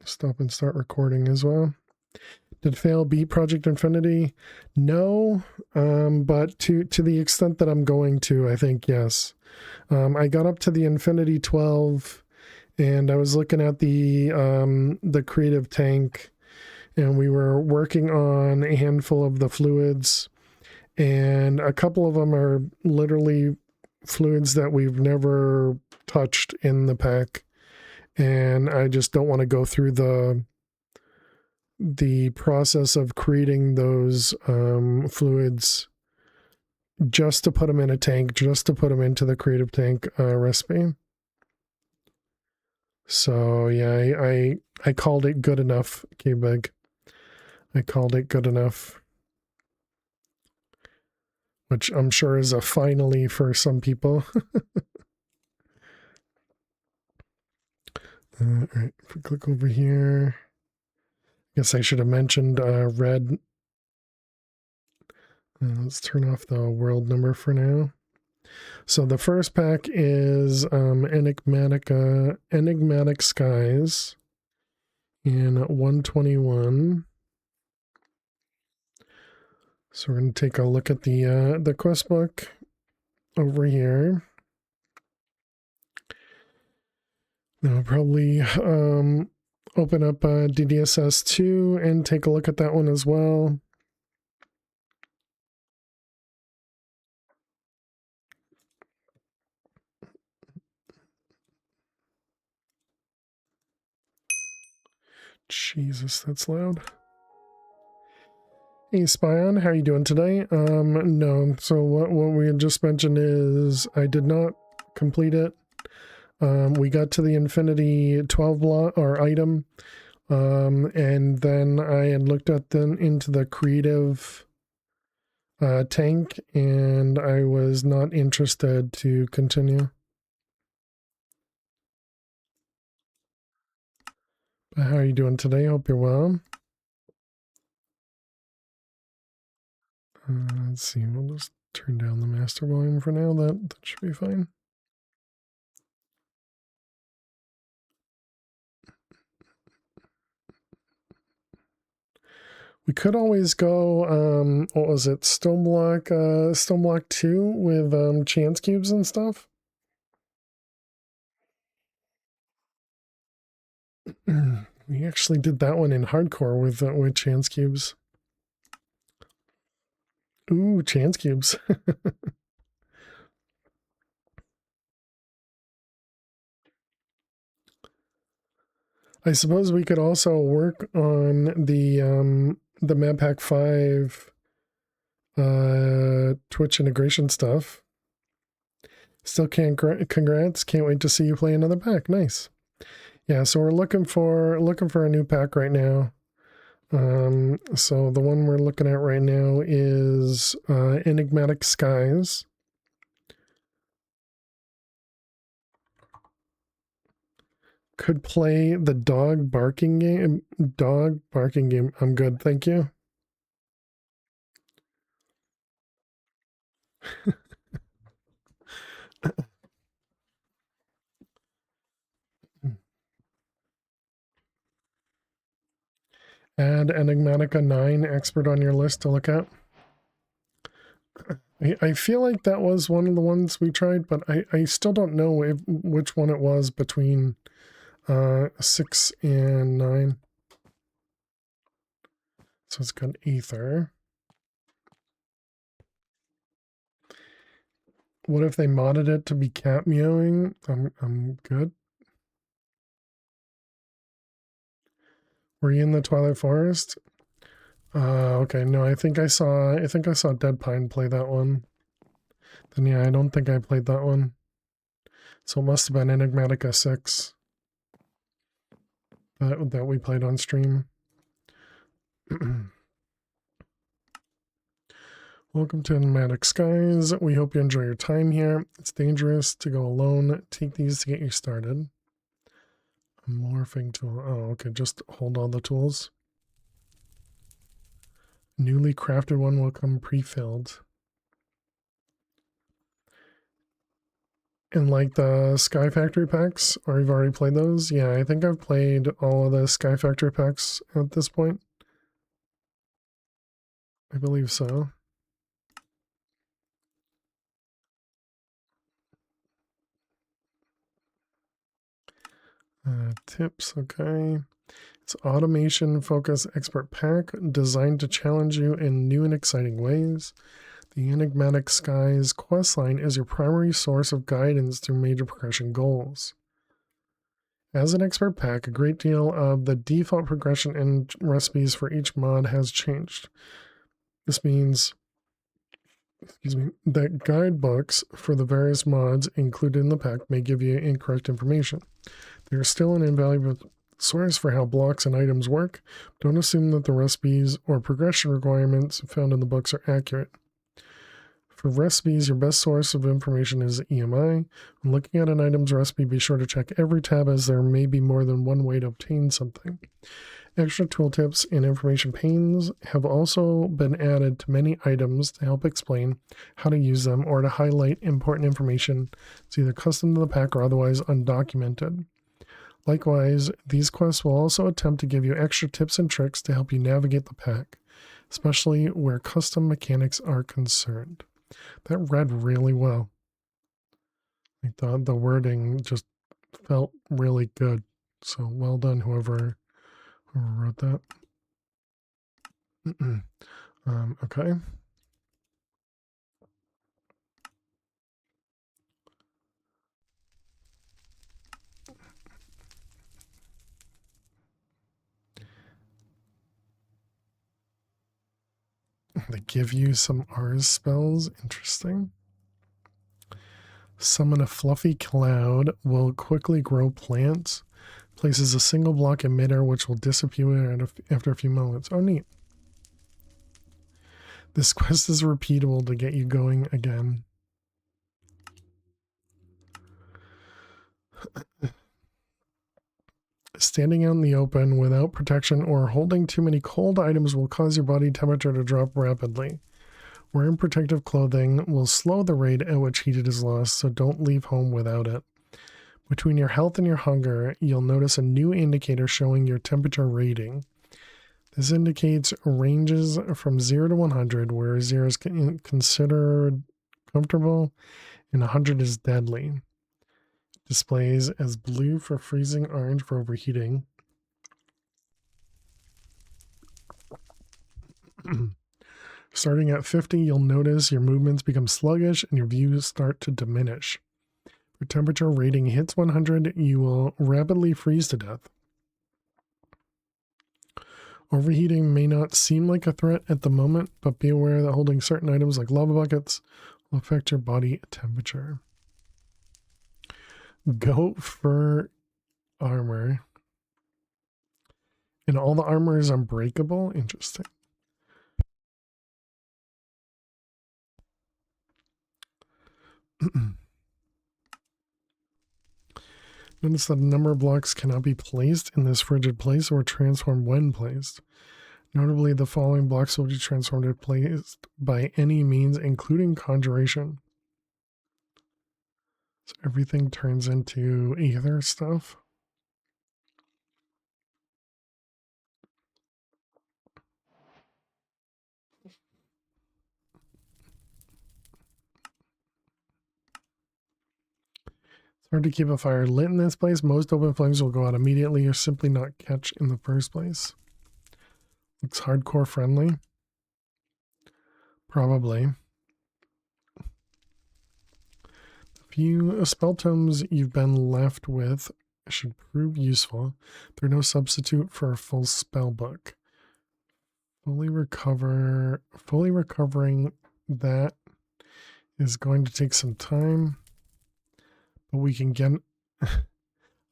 stop and start recording as well. Did fail beat Project Infinity? No, but to the extent that I'm going to, I think yes. I got up to the Infinity 12, and I was looking at the creative tank, and we were working on a handful of the fluids, and a couple of them are literally fluids that we've never touched in the pack, and I just don't want to go through the process of creating those fluids just to put them in a tank, just to put them into the creative tank recipe. So yeah, I called it good enough, K-Big. I called it good enough, which I'm sure is a finally for some people. All right, if we click over here, I guess I should have mentioned red. Let's turn off the world number for now. So the first pack is Enigmatic Skies in 121. So we're going to take a look at the quest book over here. Now I'll probably open up DDSS 2 and take a look at that one as well. Jesus, that's loud. Hey Spion, how are you doing today? No, so what we had just mentioned is I did not complete it. We got to the Infinity 12 block or item, and then I had looked at them into the creative tank, and I was not interested to continue. But how are you doing today? Hope you're well. Let's see, we'll just turn down the master volume for now. That should be fine. We could always go, what was it, Stoneblock 2 with chance cubes and stuff. We actually did that one in hardcore with chance cubes. Ooh, chance cubes. I suppose we could also work on the Map Pack 5 Twitch integration stuff. Still congrats. Can't wait to see you play another pack. Nice. Yeah, so we're looking for a new pack right now. So the one we're looking at right now is Enigmatic Skies. Could play the dog barking game. I'm good, thank you. Add Enigmatica 9 expert on your list to look at. I feel like that was one of the ones we tried, but I still don't know which one it was between 6 and 9. So it's got Ether. What if they modded it to be cat meowing? I'm good. Were you in the Twilight Forest? Okay, no, I think I saw Dead Pine play that one. Then yeah, I don't think I played that one. So it must have been Enigmatica 6 that we played on stream. Welcome to Enigmatic Skies. We hope you enjoy your time here. It's dangerous to go alone. Take these to get you started. A morphing tool. Oh, okay, just hold all the tools. Newly crafted one will come pre-filled. And like the Sky Factory packs, or you've already played those? Yeah, I think I've played all of the Sky Factory packs at this point. I believe so. Tips, okay. It's automation focus expert pack designed to challenge you in new and exciting ways. The Enigmatic Skies questline is your primary source of guidance through major progression goals. As an expert pack, a great deal of the default progression and recipes for each mod has changed. This means, that guidebooks for the various mods included in the pack may give you incorrect information. They are still an invaluable source for how blocks and items work. Don't assume that the recipes or progression requirements found in the books are accurate. For recipes, your best source of information is EMI. When looking at an item's recipe, be sure to check every tab, as there may be more than one way to obtain something. Extra tooltips and information panes have also been added to many items to help explain how to use them or to highlight important information that's either custom to the pack or otherwise undocumented. Likewise, these quests will also attempt to give you extra tips and tricks to help you navigate the pack, especially where custom mechanics are concerned. That read really well. I thought the wording just felt really good. So well done, whoever wrote that. Okay. They give you some R's spells. Interesting. Summon a fluffy cloud will quickly grow plants. Places a single block in midair which will disappear after a few moments. Oh, neat. This quest is repeatable to get you going again. Standing out in the open without protection or holding too many cold items will cause your body temperature to drop rapidly. Wearing protective clothing will slow the rate at which heat is lost, so don't leave home without it. Between your health and your hunger, you'll notice a new indicator showing your temperature rating. This indicates ranges from 0 to 100, where 0 is considered comfortable and 100 is deadly. Displays as blue for freezing, orange for overheating. Starting at 50, you'll notice your movements become sluggish and your views start to diminish. If your temperature rating hits 100, you will rapidly freeze to death. Overheating may not seem like a threat at the moment, but be aware that holding certain items like lava buckets will affect your body temperature. Goat fur armor. And all the armor is unbreakable? Interesting. Notice that a number of blocks cannot be placed in this frigid place or transformed when placed. Notably, the following blocks will be transformed if placed by any means, including conjuration. So everything turns into ether stuff. It's hard to keep a fire lit in this place. Most open flames will go out immediately or simply not catch in the first place. Looks hardcore friendly. Probably. A few spell tomes you've been left with should prove useful. They're no substitute for a full spell book. Fully recovering that is going to take some time, but we can get a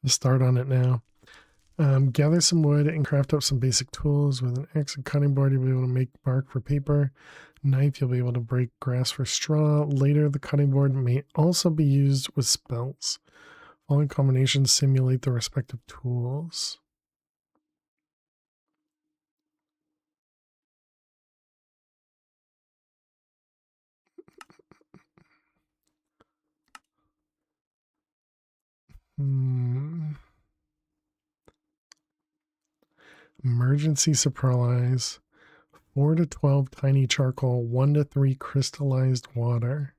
start on it now. Gather some wood and craft up some basic tools. With an axe and cutting board, you'll be able to make bark for paper. Knife, you'll be able to break grass for straw. Later, the cutting board may also be used with spells. Following combinations simulate the respective tools. Emergency supplies. 4 to 12 tiny charcoal, 1 to 3 crystallized water.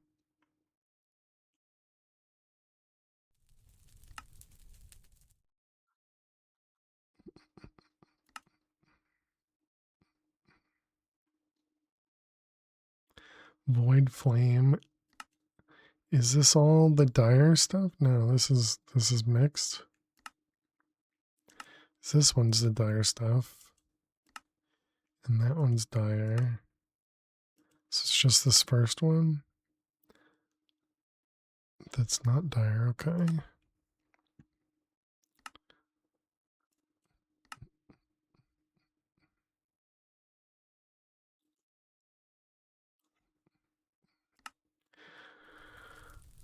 Void flame. Is this all the dire stuff? No, this is mixed. This one's the dire stuff. And that one's dire. So it's just this first one. That's not dire, okay.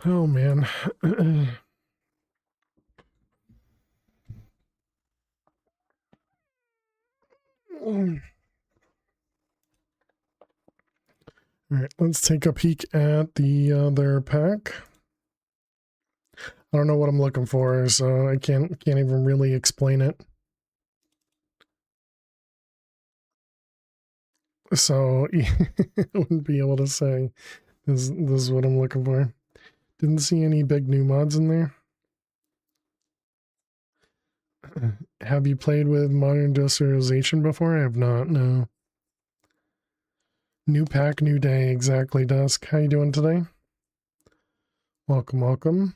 Oh man. All right, let's take a peek at the other pack. I don't know what I'm looking for, so I can't even really explain it. So I wouldn't be able to say this is what I'm looking for. Didn't see any big new mods in there. Have you played with Modern Industrialization before? I have not, no. New pack, new day, exactly, Dusk. How you doing today? Welcome, welcome.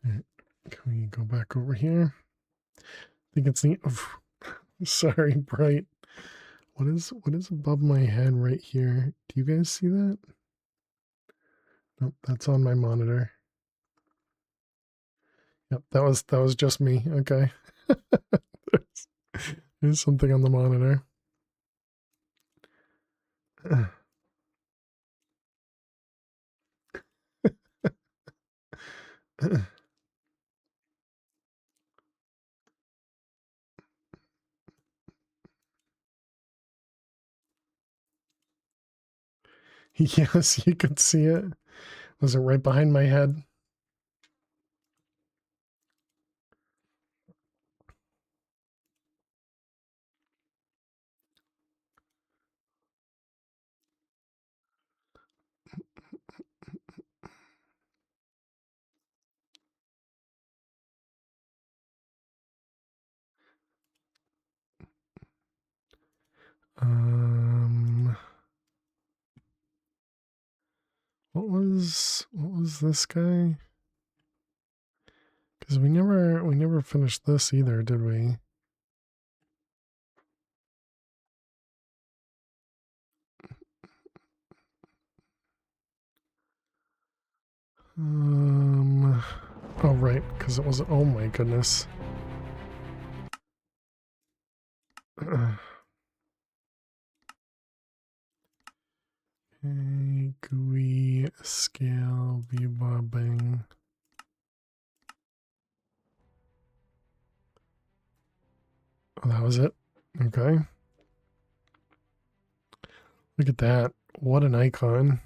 Right. Can we go back over here? I think it's the... Oh, sorry, Bright. What is above my head right here? Do you guys see that? Nope, that's on my monitor. Yep, that was just me. Okay. There's something on the monitor. Yes, you could see it. Was it right behind my head? What was this guy? Because we never finished this either, did we? Oh right, because it was, oh my goodness. Okay, GUI, scale, VBobbing. Oh, that was it? Okay. Look at that. What an icon.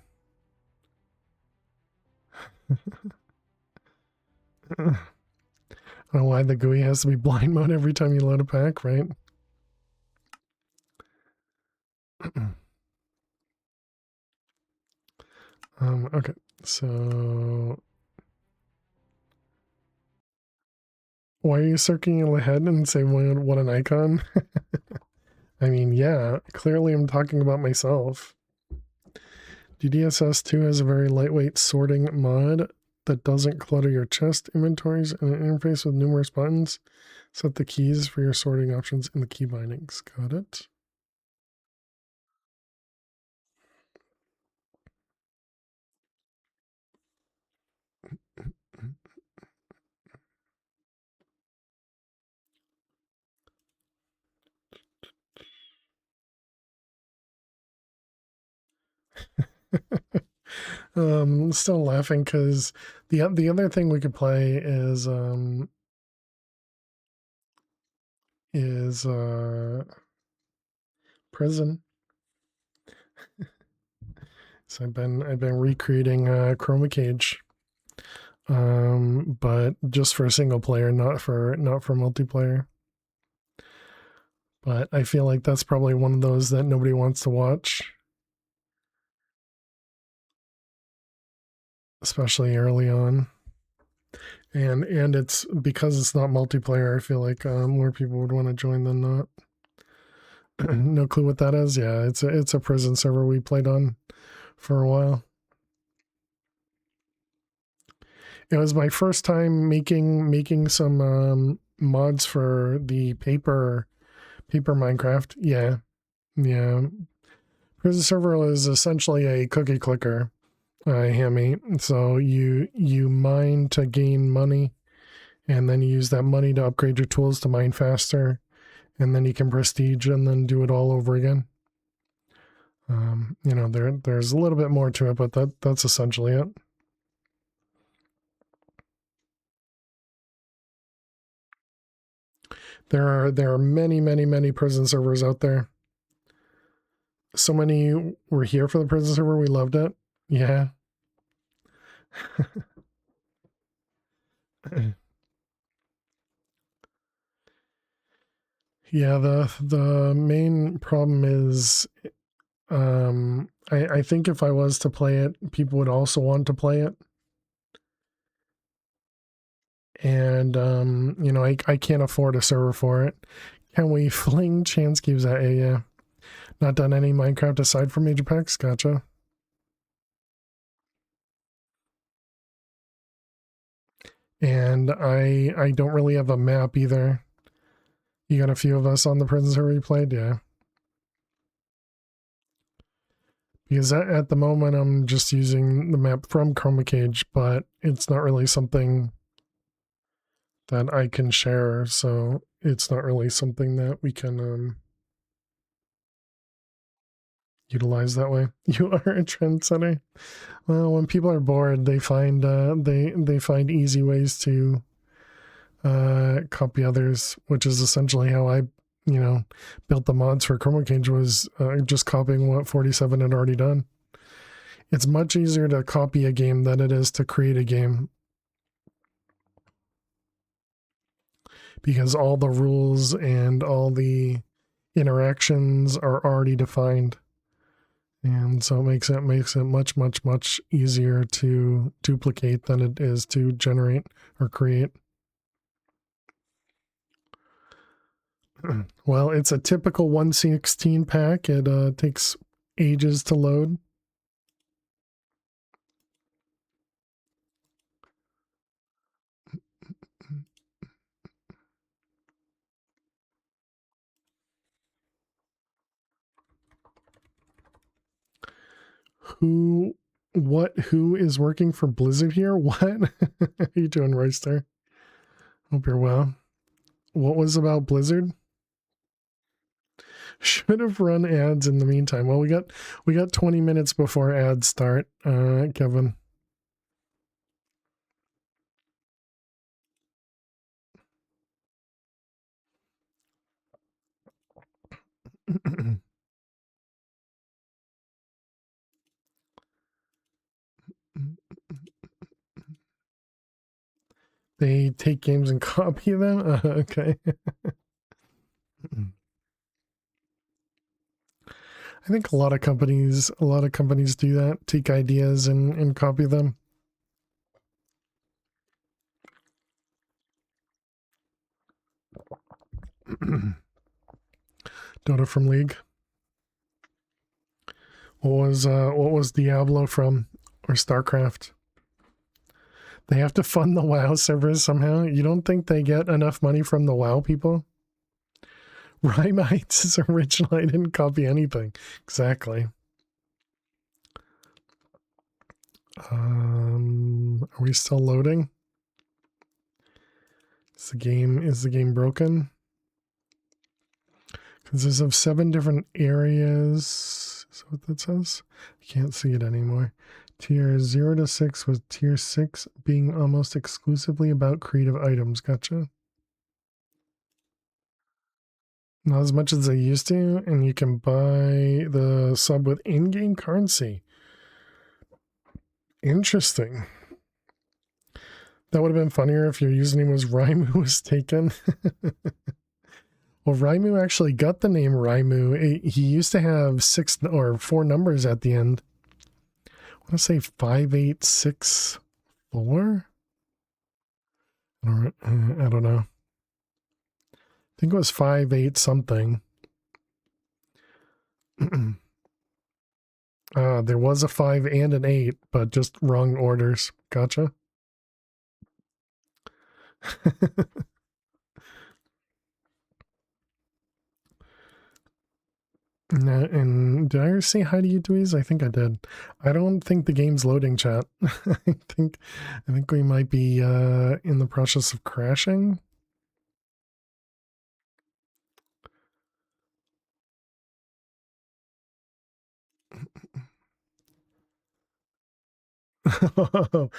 I don't know why the GUI has to be blind mode every time you load a pack, right? Okay, so why are you circling ahead and say what an icon? I mean, yeah, clearly I'm talking about myself. GDSS 2 has a very lightweight sorting mod that doesn't clutter your chest inventories and an interface with numerous buttons. Set the keys for your sorting options in the key bindings. Got it. Still laughing because the other thing we could play is prison. So I've been recreating Chroma Cage, but just for single player, not for multiplayer. But I feel like that's probably one of those that nobody wants to watch, especially early on. And it's because it's not multiplayer. I feel like more people would want to join than not. No clue what that is. Yeah, it's a prison server we played on for a while. It was my first time making some mods for the paper Minecraft. Yeah. Prison server is essentially a cookie clicker, Hammy. So you mine to gain money, and then you use that money to upgrade your tools to mine faster, and then you can prestige and then do it all over again. There's a little bit more to it, but that's essentially it. There are many prison servers out there. So many were here for the prison server. We loved it. Yeah. Yeah, the main problem is I think if I was to play it, people would also want to play it. And I can't afford a server for it. Can we fling chance cubes at you? Yeah. Not done any Minecraft aside from Major Packs? Gotcha. And I don't really have a map either. You got a few of us on the prison server you played? Yeah. Because at the moment I'm just using the map from Chroma Cage, but it's not really something that I can share, so it's not really something that we can utilize that way. You are a trendsetter. Well, when people are bored, they find they find easy ways to copy others, which is essentially how I built the mods for Chroma Cage, was just copying what 47 had already done. It's much easier to copy a game than it is to create a game, because all the rules and all the interactions are already defined. And so it makes it much easier to duplicate than it is to generate or create. Well, it's a typical 116 pack. It takes ages to load. Who is working for Blizzard here? What? How you doing, Royster? Hope you're well. What was about Blizzard? Should have run ads in the meantime. Well, we got 20 minutes before ads start, Kevin. They take games and copy them? Okay. I think a lot of companies do that, take ideas and copy them. Dota from League. What was Diablo from, or StarCraft? They have to fund the WoW servers somehow. You don't think they get enough money from the WoW people? Rhymites is original. I didn't copy anything. Exactly. Are we still loading? Is the game broken? Consists of 7 different areas. Is that what that says? I can't see it anymore. Tier 0 to 6, with tier 6 being almost exclusively about creative items. Gotcha. Not as much as they used to, and you can buy the sub with in-game currency. Interesting. That would have been funnier if your username was Raimu was taken. Well, Raimu actually got the name Raimu. He used to have 6 or 4 numbers at the end. I want to say 5864. I don't know. I think it was 58 something. There was a 5 and an 8, but just wrong orders. Gotcha. And did I ever say hi to you, Dweez? I think I did. I don't think the game's loading, chat. I think we might be in the process of crashing. Oh.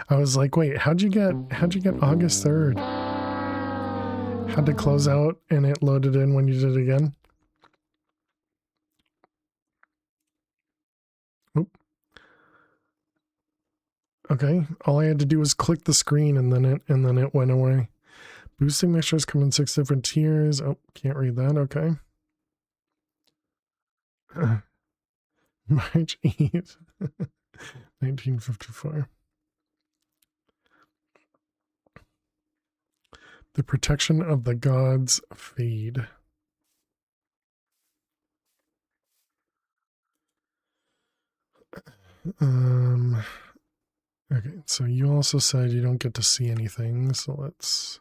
I was like, wait, how'd you get August 3rd? Had to close out and it loaded in when you did it again. Oop. Okay, all I had to do was click the screen and then it went away. Boosting mixtures come in 6 different tiers. Oh, can't read that. Okay. March 8th, 1954. The protection of the gods fade. Okay, so you also said you don't get to see anything, so let's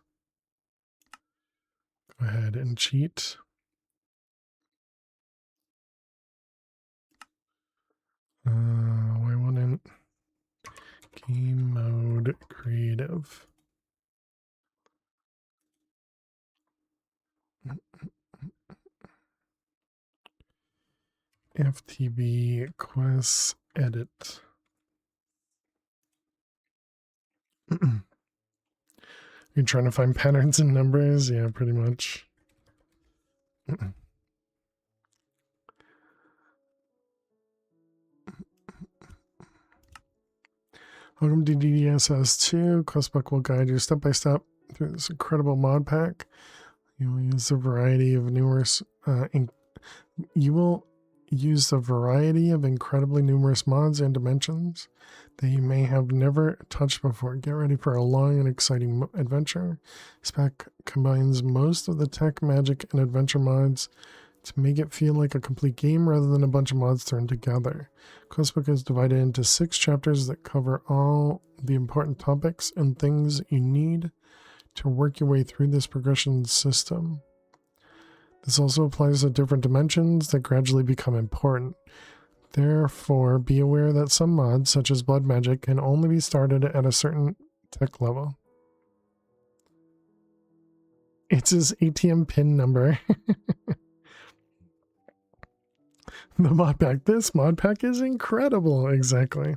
go ahead and cheat. Why wouldn't game mode creative? FTB quest edit. You're trying to find patterns in numbers? Yeah, pretty much. Welcome to DDSS2. Questbook will guide you step by step through this incredible mod pack. You will use a variety of incredibly numerous mods and dimensions that you may have never touched before. Get ready for a long and exciting adventure. This pack combines most of the tech, magic, and adventure mods to make it feel like a complete game rather than a bunch of mods thrown together. Questbook is divided into 6 chapters that cover all the important topics and things you need to work your way through this progression system. This also applies to different dimensions that gradually become important. Therefore, be aware that some mods, such as blood magic, can only be started at a certain tech level. It's his ATM PIN number. The mod pack. This mod pack is incredible. Exactly.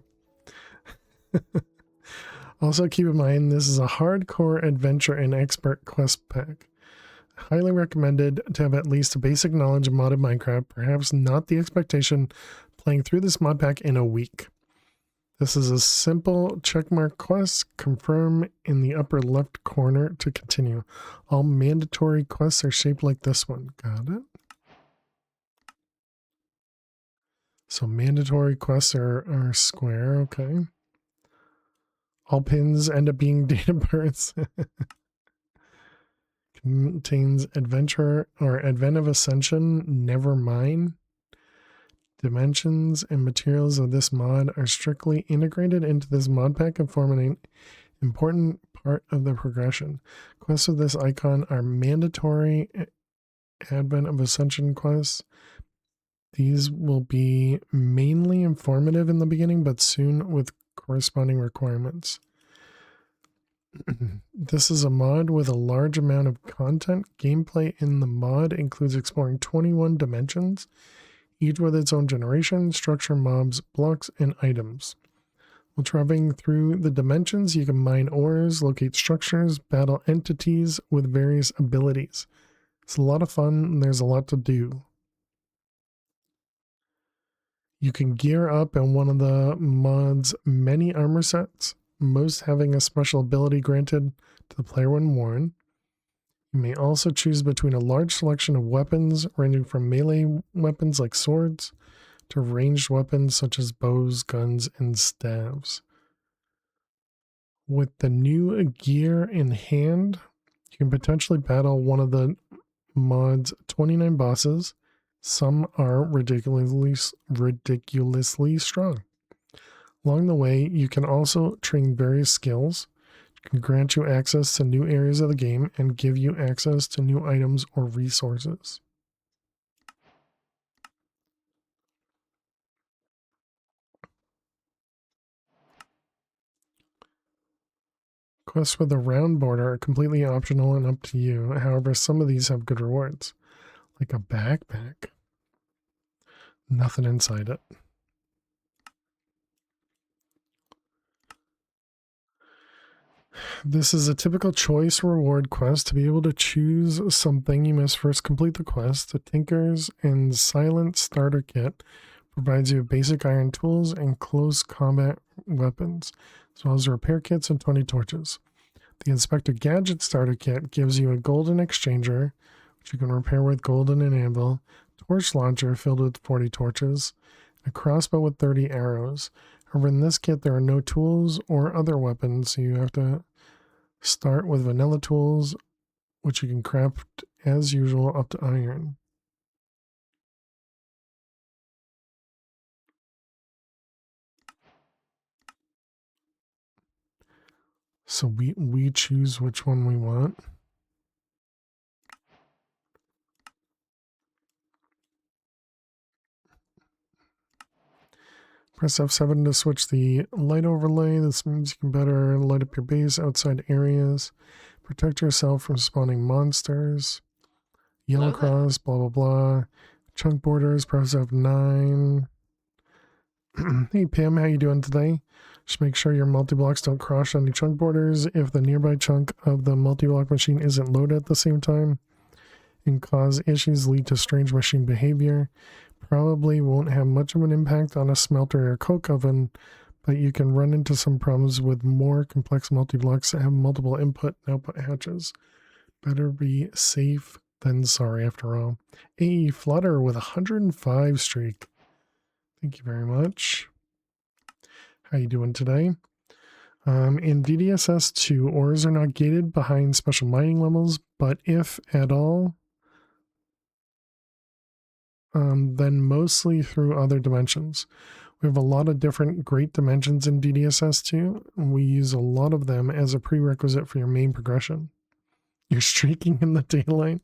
Also keep in mind, this is a hardcore adventure and expert quest pack. Highly recommended to have at least a basic knowledge of modded Minecraft, perhaps not the expectation playing through this mod pack in a week. This is a simple checkmark quest. Confirm in the upper left corner to continue. All mandatory quests are shaped like this one. Got it? So mandatory quests are square, okay. All pins end up being date of births. Contains adventure or advent of ascension, never mind. Dimensions and materials of this mod are strictly integrated into this mod pack and form an important part of the progression. Quests of this icon are mandatory advent of ascension quests. These will be mainly informative in the beginning, but soon with corresponding requirements. This is a mod with a large amount of content. Gameplay in the mod includes exploring 21 dimensions, each with its own generation, structure, mobs, blocks, and items. While traveling through the dimensions, you can mine ores, locate structures, battle entities with various abilities. It's a lot of fun, and there's a lot to do. You can gear up in one of the mod's many armor sets, most having a special ability granted to the player when worn. You may also choose between a large selection of weapons, ranging from melee weapons like swords to ranged weapons such as bows, guns, and staves. With the new gear in hand, you can potentially battle one of the mod's 29 bosses. Some are ridiculously strong. Along the way, you can also train various skills, which can grant you access to new areas of the game and give you access to new items or resources. Quests with a round border are completely optional and up to you. However, some of these have good rewards, like a backpack. Nothing inside it. This is a typical choice reward quest. To be able to choose something, you must first complete the quest. The Tinker's and Silent Starter Kit provides you with basic iron tools and close combat weapons, as well as repair kits and 20 torches. The Inspector Gadget Starter Kit gives you a golden exchanger, which you can repair with golden and anvil, torch launcher filled with 40 torches, a crossbow with 30 arrows. However, in this kit, there are no tools or other weapons, so you have to start with vanilla tools, which you can craft as usual up to iron. So we choose which one we want. Press F7 to switch the light overlay. This means you can better light up your base outside areas. Protect yourself from spawning monsters. Yellow cross, blah, blah, blah. Chunk borders, press F9. Hey, Pam, how you doing today? Just make sure your multi-blocks don't cross any chunk borders. If the nearby chunk of the multi-block machine isn't loaded at the same time and cause issues, lead to strange machine behavior. Probably won't have much of an impact on a smelter or coke oven, but you can run into some problems with more complex multi-blocks that have multiple input and output hatches. Better be safe than sorry after all. A Flutter with 105 streak. Thank you very much. How you doing today? In DDSS 2, ores are not gated behind special mining levels, but if at all, then mostly through other dimensions. We have a lot of different great dimensions in DDSS 2, and we use a lot of them as a prerequisite for your main progression. You're streaking in the daylight.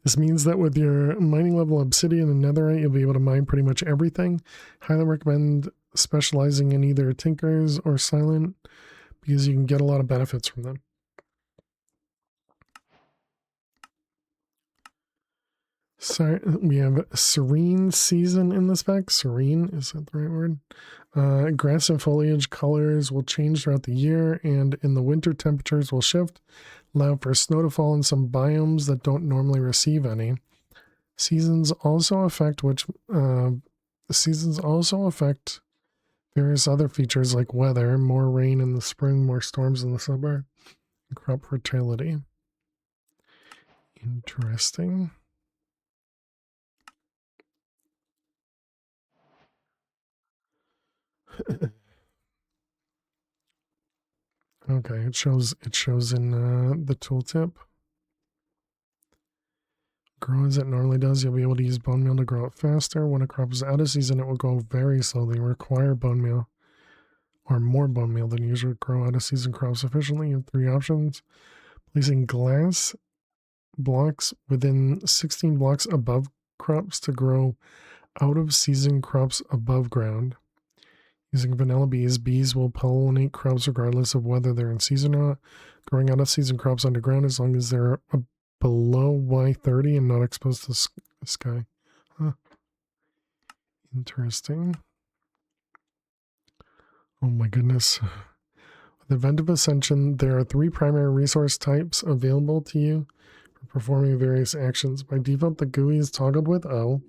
This means that with your mining level obsidian and netherite, you'll be able to mine pretty much everything. Highly recommend specializing in either Tinkers or Silent, because you can get a lot of benefits from them. So we have Serene Season in the spec. Serene, is that the right word? Grass and foliage colors will change throughout the year, and in the winter temperatures will shift, allow for snow to fall in some biomes that don't normally receive any. Seasons also affect various other features like weather, more rain in the spring, more storms in the summer, and crop fertility. Interesting. Okay, it shows in the tooltip. Grow as it normally does. You'll be able to use bone meal to grow it faster. When a crop is out of season, it will grow very slowly. Require bone meal or more bone meal than usual. Grow out of season crops efficiently. You have 3 options. Placing glass blocks within 16 blocks above crops to grow out of season crops above ground. Using vanilla bees, bees will pollinate crops regardless of whether they're in season or not. Growing out of season crops underground as long as they're below Y30 and not exposed to the sky. Huh. Interesting. my goodness. With Event of Ascension, there are 3 primary resource types available to you for performing various actions. By default, the GUI is toggled with O,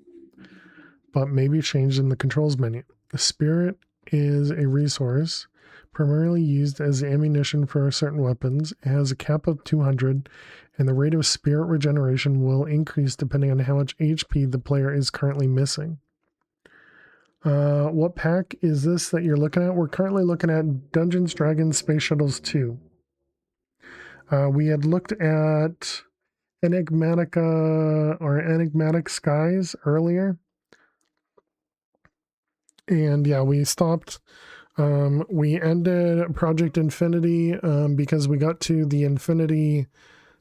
but may be changed in the controls menu. The Spirit is a resource primarily used as ammunition for certain weapons. It has a cap of 200, and the rate of spirit regeneration will increase depending on how much HP the player is currently missing. What pack is this that you're looking at? We're currently looking at Dungeons, Dragons, Space Shuttles 2. We had looked at Enigmatica or Enigmatic Skies earlier. And yeah, we stopped. We ended Project Infinity because we got to the Infinity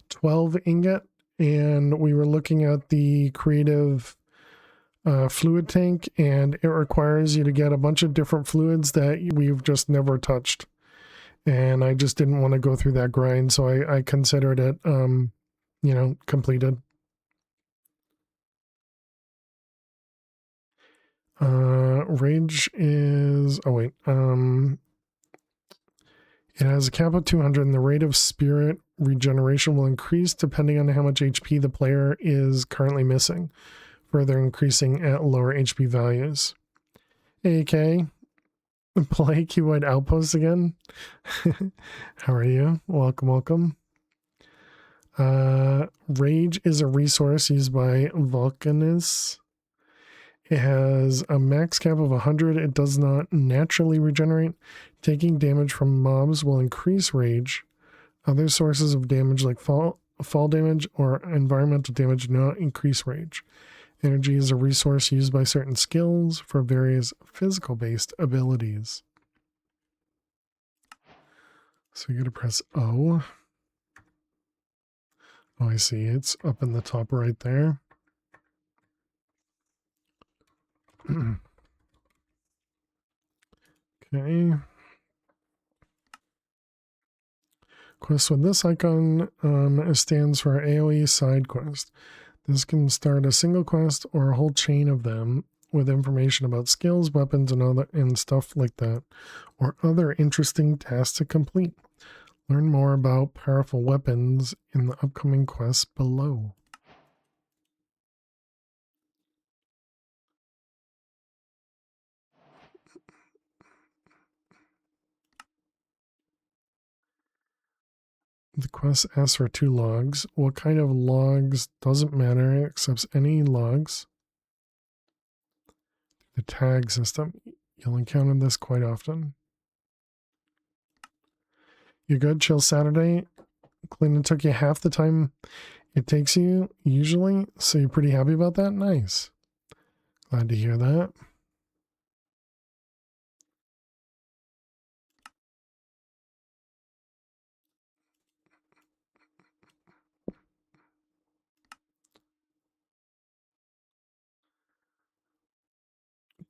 12 ingot, and we were looking at the creative fluid tank, and it requires you to get a bunch of different fluids that we've just never touched. And I just didn't want to go through that grind, so I considered it, completed. Rage is, it has a cap of 200, and the rate of spirit regeneration will increase depending on how much HP the player is currently missing, further increasing at lower HP values. AK, play Cuboid Outpost again. How are you? Welcome. Rage is a resource used by Vulcanus. It has a max cap of 100. It does not naturally regenerate. Taking damage from mobs will increase rage. Other sources of damage like fall damage or environmental damage do not increase rage. Energy is a resource used by certain skills for various physical-based abilities. So you gotta press O. Oh, I see. It's up in the top right there. Okay. Quest with this icon stands for AoE side quest. This can start a single quest or a whole chain of them with information about skills, weapons, and stuff like that, or other interesting tasks to complete. Learn more about powerful weapons in the upcoming quests below. The quest asks for 2 logs. What kind of logs doesn't matter, it accepts any logs. The tag system. You'll encounter this quite often. You're good? Chill Saturday. Cleaning took you half the time it takes you usually, so you're pretty happy about that? Nice. Glad to hear that.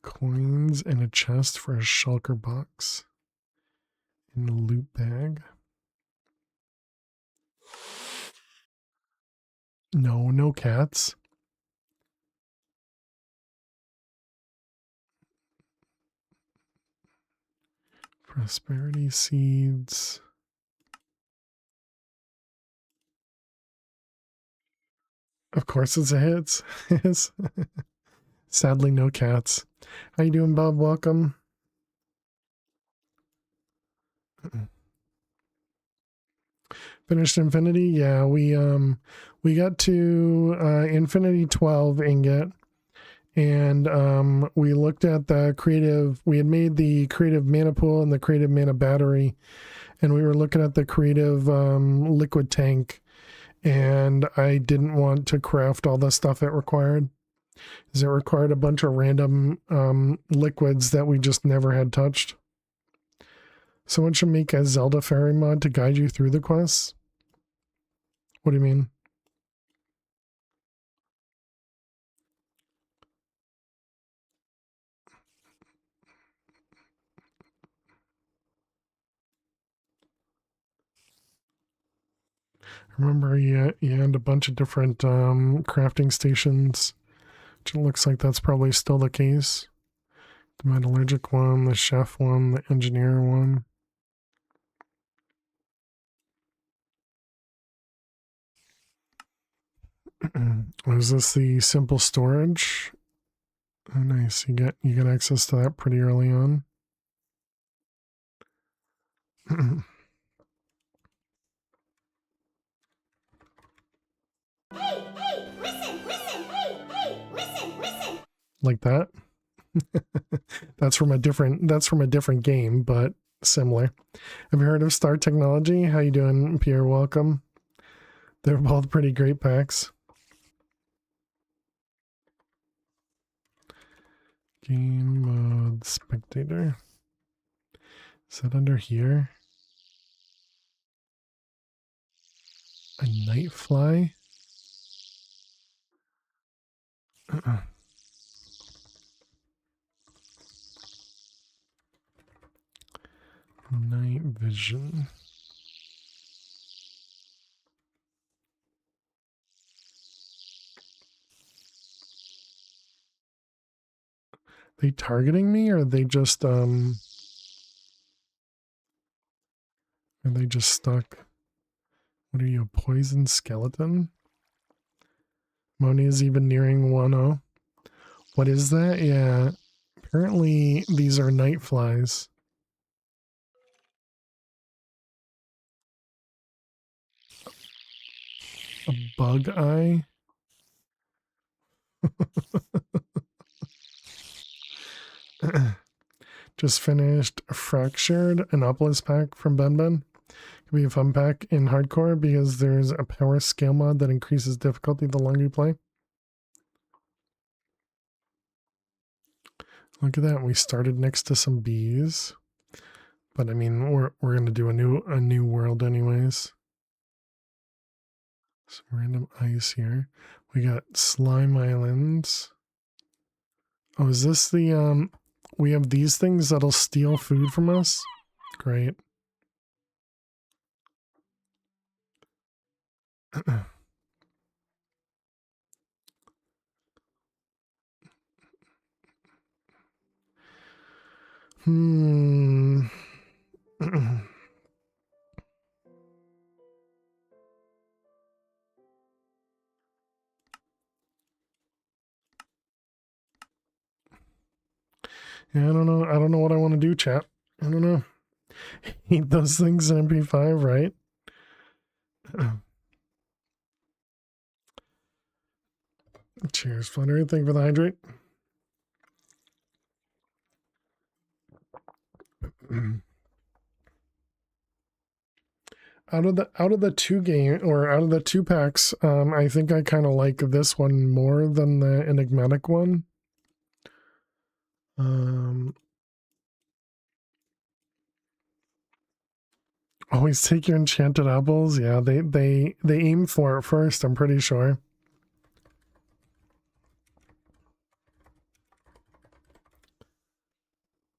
Coins in a chest for a shulker box. In a loot bag. No cats. Prosperity seeds. Of course it's a hit. Yes. Sadly, no cats. How you doing, Bob? Welcome. Finished Infinity. Yeah, we got to Infinity 12 ingot, and we looked at the creative. We had made the creative mana pool and the creative mana battery, and we were looking at the creative liquid tank, and I didn't want to craft all the stuff it required. Because it required a bunch of random liquids that we just never had touched. Someone should make a Zelda fairy mod to guide you through the quests. What do you mean? Remember, you had a bunch of different crafting stations, which it looks like that's probably still the case. The metallurgic one, the chef one, the engineer one. Was this the simple storage? Oh, nice. You get access to that pretty early on. Hey, listen. Like that. That's from a different game, but similar. Have you heard of Star Technology? How you doing, Pierre? Welcome. They're both pretty great packs. Game mode spectator. Is that under here? A night fly? Night vision. They targeting me, or are they just stuck? What are you, a poison skeleton? Moni is even nearing 1-0. What is that? Yeah. Apparently these are night flies. A bug eye? Just finished Fractured, Anopolis pack from Ben. Could be a fun pack in hardcore because there's a power scale mod that increases difficulty the longer you play. Look at that. We started next to some bees. But I mean, we're gonna do a new world anyways. Some random ice here. We got slime islands. Oh, is this the we have these things that'll steal food from us? Great. Yeah, I don't know. I don't know what I want to do, chat. I don't know. Eat those things in MP5, right? Cheers, Flutter. Thank you for the hydrate. Out of the two packs, I think I kind of like this one more than the enigmatic one. Always take your enchanted apples. Yeah, they aim for it first, I'm pretty sure.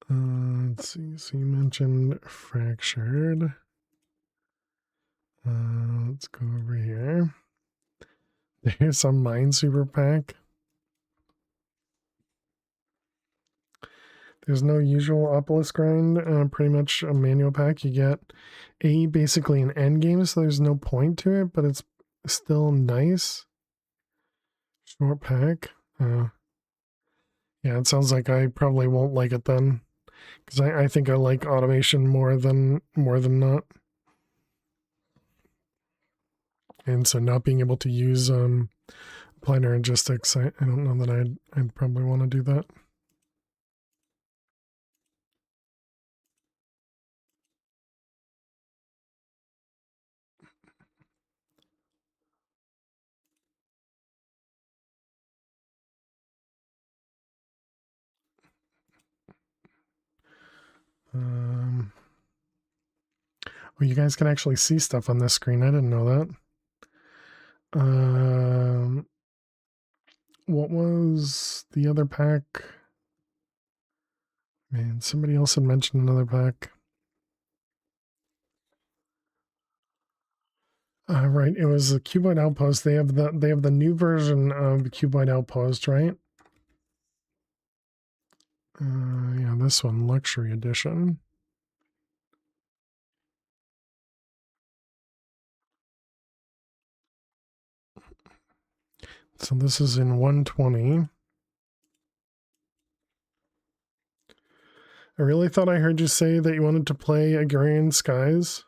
Let's see. So you mentioned fractured. Let's go over here. There's some Minesweeper pack. There's no usual Opolis grind. Pretty much a manual pack. You get basically an end game, so there's no point to it, but it's still nice. Short pack. Yeah, it sounds like I probably won't like it then, because I think I like automation more than not. And so not being able to use applied logistics, I don't know that I'd probably want to do that. Well, you guys can actually see stuff on this screen. I didn't know that. What was the other pack? Man, somebody else had mentioned another pack. Right, it was the Cuboid Outpost. They have the new version of the Cuboid Outpost, right? Yeah, this one, luxury edition. So this is in 120. I really thought I heard you say that you wanted to play Agrarian Skies.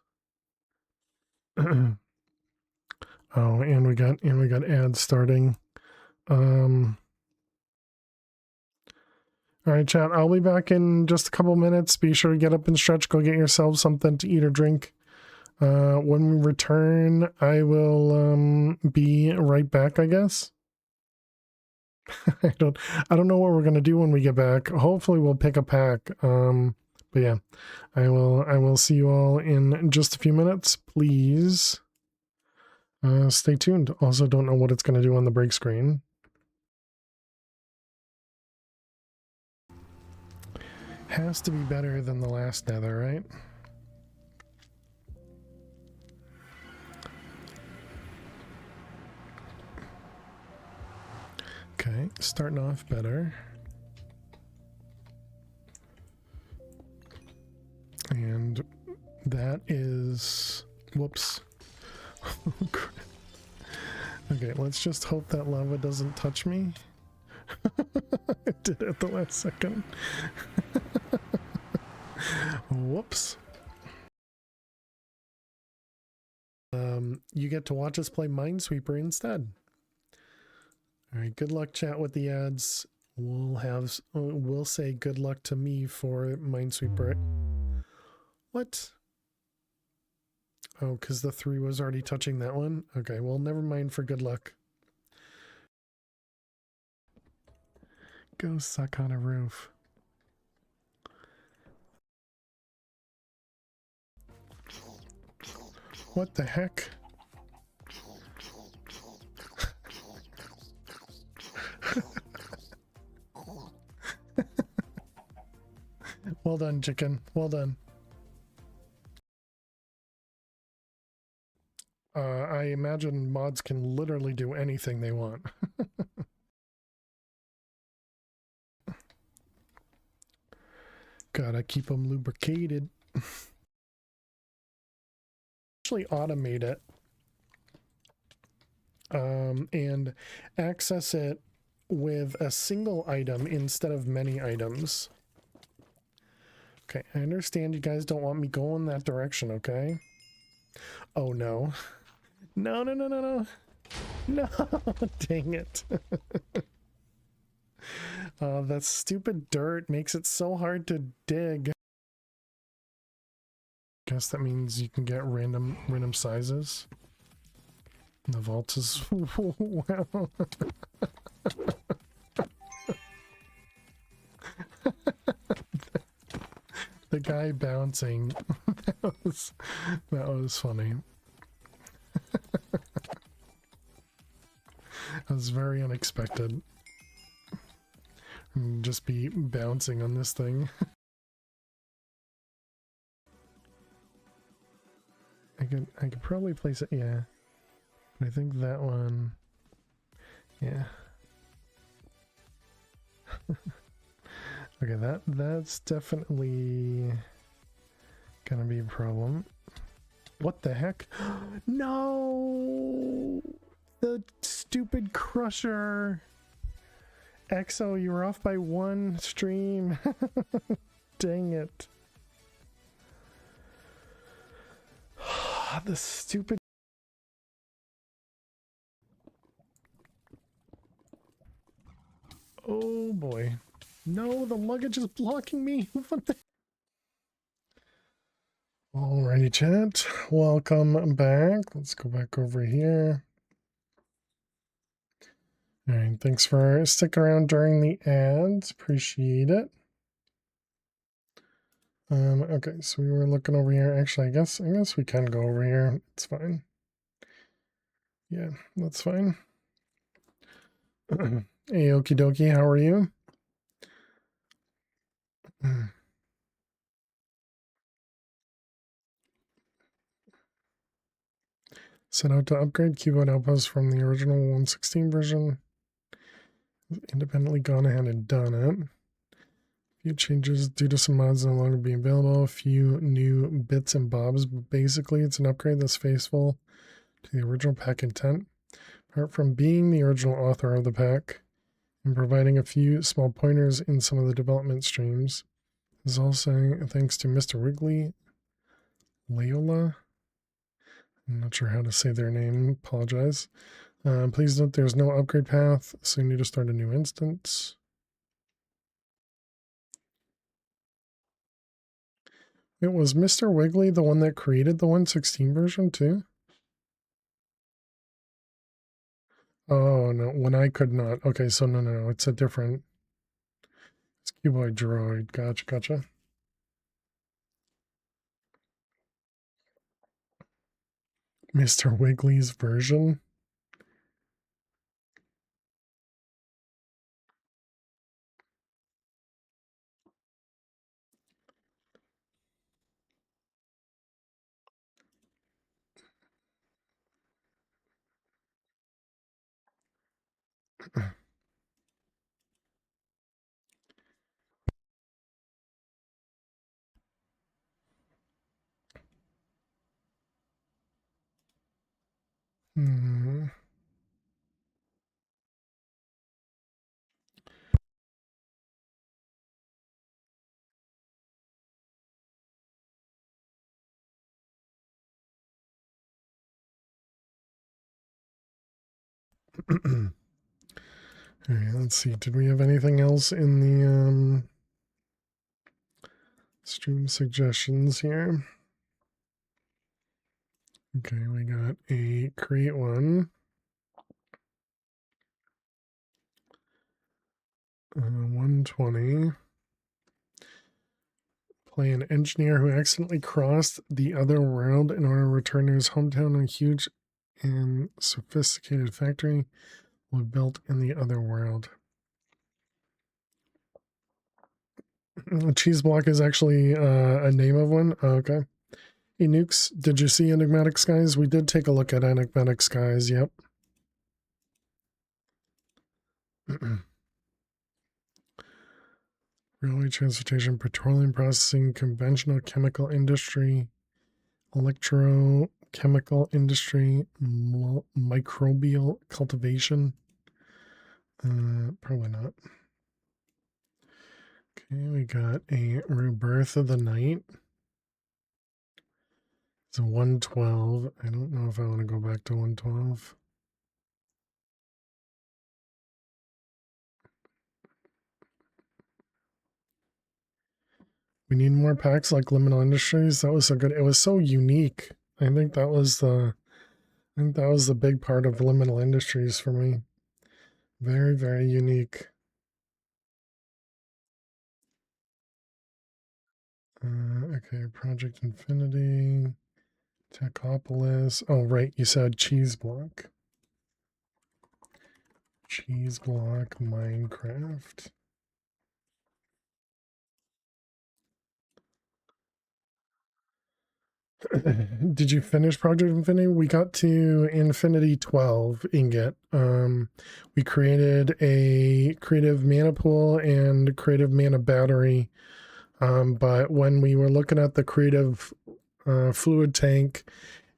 Oh, and we got ads starting. All right, chat. I'll be back in just a couple minutes. Be sure to get up and stretch. Go get yourself something to eat or drink. When we return, I will be right back, I guess. I don't know what we're gonna do when we get back. Hopefully we'll pick a pack. But yeah, I will see you all in just a few minutes. Please stay tuned. Also, don't know what it's gonna do on the break screen. Has to be better than the last nether, right? Okay, starting off better. And that is... Whoops. Okay, let's just hope that lava doesn't touch me. It did at the last second. Whoops. You get to watch us play Minesweeper instead. All right, good luck, chat, with the ads. We'll say good luck to me for Minesweeper. What? Oh, because the 3 was already touching that one? Okay, well, never mind for good luck. Go suck on a roof. What the heck? Well done, chicken. Well done. I imagine mods can literally do anything they want. Gotta keep them lubricated. Actually automate it and access it with a single item instead of many items. Okay, I understand you guys don't want me going that direction, okay? Oh no. No, no, no, no, no. No, dang it. That stupid dirt makes it so hard to dig. Guess that means you can get random sizes. The vault is wow. The guy bouncing. that was funny. That was very unexpected. Just be bouncing on this thing. I could probably place it, yeah. But I think that one, yeah. Okay, that's definitely gonna be a problem. What the heck? No! The stupid crusher! Exo, you were off by 1 stream. Dang it. The stupid... Oh boy. No, the luggage is blocking me. What the... Alrighty, chat. Welcome back. Let's go back over here. Alright, thanks for sticking around during the ads. Appreciate it. Okay, so we were looking over here. Actually, I guess we can go over here. It's fine. Yeah, that's fine. Hey, okie dokie, how are you? Set out to upgrade keyboard outposts from the original 116 version. Independently gone ahead and done it. few changes due to some mods no longer being available. A few new bits and bobs, but basically it's an upgrade that's faithful to the original pack intent. Apart from being the original author of the pack and providing a few small pointers in some of the development streams, this is all saying thanks to Mr. Wiggly, Leola. I'm not sure how to say their name. Apologize. Please note there's no upgrade path, so you need to start a new instance. It was Mr. Wiggly the one that created the 1.16 version too? Oh, no, when I could not. Okay, so no, it's a different... It's Cuboid Droid. Gotcha. Mr. Wiggly's version? Hmm. Alright, let's see. Did we have anything else in the stream suggestions here? Okay, we got a create one. 120. Play an engineer who accidentally crossed the other world in order to return to his hometown in a huge and sophisticated factory was built in the other world. Cheese block is actually a name of one. Oh, okay. Hey, Nukes, did you see Enigmatic Skies? We did take a look at Enigmatic Skies, yep. Railway transportation, petroleum processing, conventional chemical industry, electrochemical industry, microbial cultivation. Probably not. Okay, we got a Rebirth of the Night. It's a 112. I don't know if I want to go back to 112. We need more packs like Liminal Industries. That was so good. It was so unique. I think that was the big part of Liminal Industries for me. Very, very unique. Okay, Project Infinity, Techopolis. Oh, right, you said Cheese Block. Cheese Block Minecraft. Did you finish Project Infinity? We got to Infinity 12 ingot. We created a creative mana pool and creative mana battery. But when we were looking at the creative fluid tank,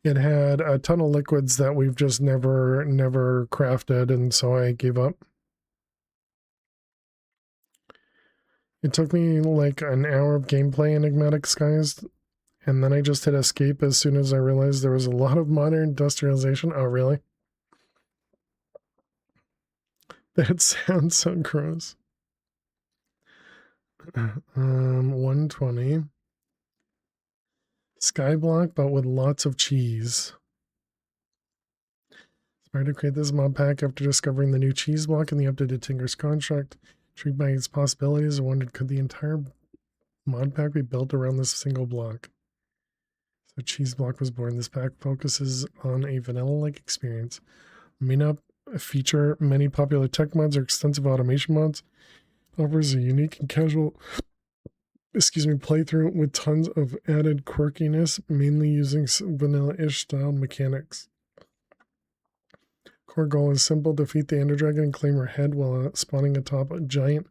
it had a ton of liquids that we've just never crafted, and so I gave up. It took me like an hour of gameplay in Enigmatic Skies, and then I just hit escape as soon as I realized there was a lot of modern industrialization. Oh, really? That sounds so gross. 120. Skyblock, but with lots of cheese. Inspired to create this mod pack after discovering the new cheese block and the updated Tinker's construct. Intrigued by its possibilities, I wondered could the entire mod pack be built around this single block? So cheese block was born. This pack focuses on a vanilla-like experience. It may not feature many popular tech mods or extensive automation mods. It offers a unique and casual playthrough with tons of added quirkiness, mainly using vanilla-ish style mechanics. Core goal is simple: defeat the Ender Dragon and claim her head while spawning atop a giant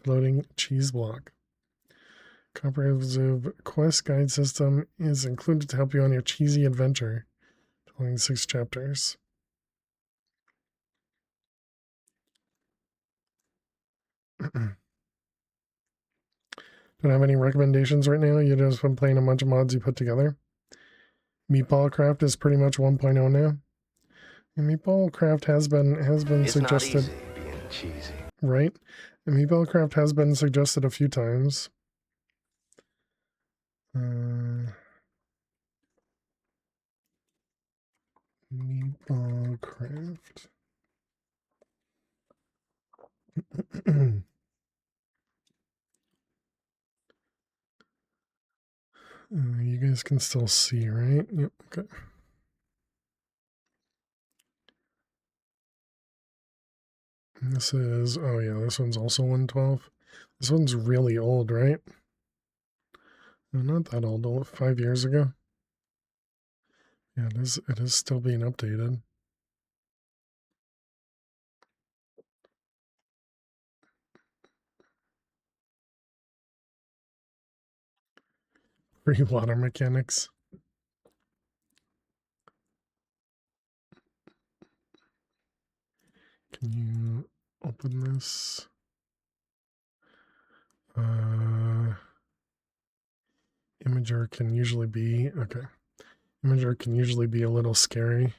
floating cheese block. Comprehensive quest guide system is included to help you on your cheesy adventure. 26 chapters. Don't have any recommendations right now. You just been playing a bunch of mods you put together. Meatball Craft is pretty much 1.0 now. And Meatball Craft has been it's suggested. Not easy being cheesy. Right? And Meatball Craft has been suggested a few times. Meatball Craft. You guys can still see, right? Yep, okay. And this is, oh yeah, this one's also 112. This one's really old, right? No, not that old, 5 years ago. Yeah, it is still being updated. Free water mechanics. Can you open this? Imager can usually be, okay. Imager can usually be a little scary.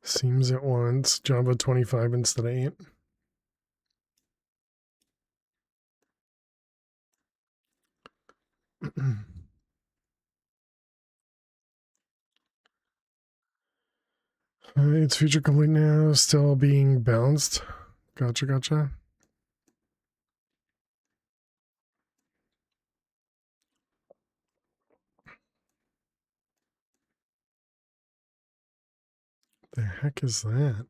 Seems it wants Java 25 instead of 8. It's feature complete now, still being balanced. Gotcha, gotcha. The heck is that?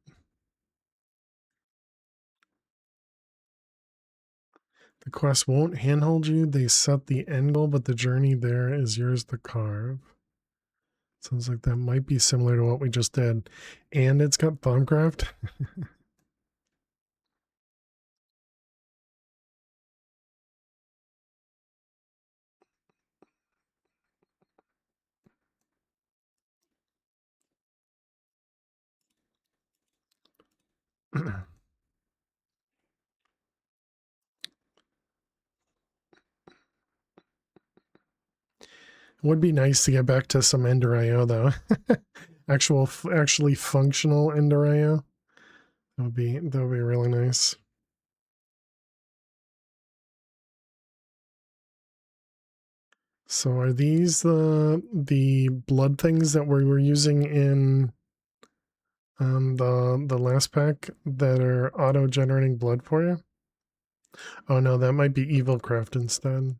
The quest won't handhold you. They set the end goal, but the journey there is yours to carve. Sounds like that might be similar to what we just did. And it's got Thaumcraft. Would be nice to get back to some Ender IO though. Actually functional Ender IO. That would be really nice. So are these the blood things that we were using in the last pack that are auto generating blood for you? Oh no, that might be Evil Craft instead.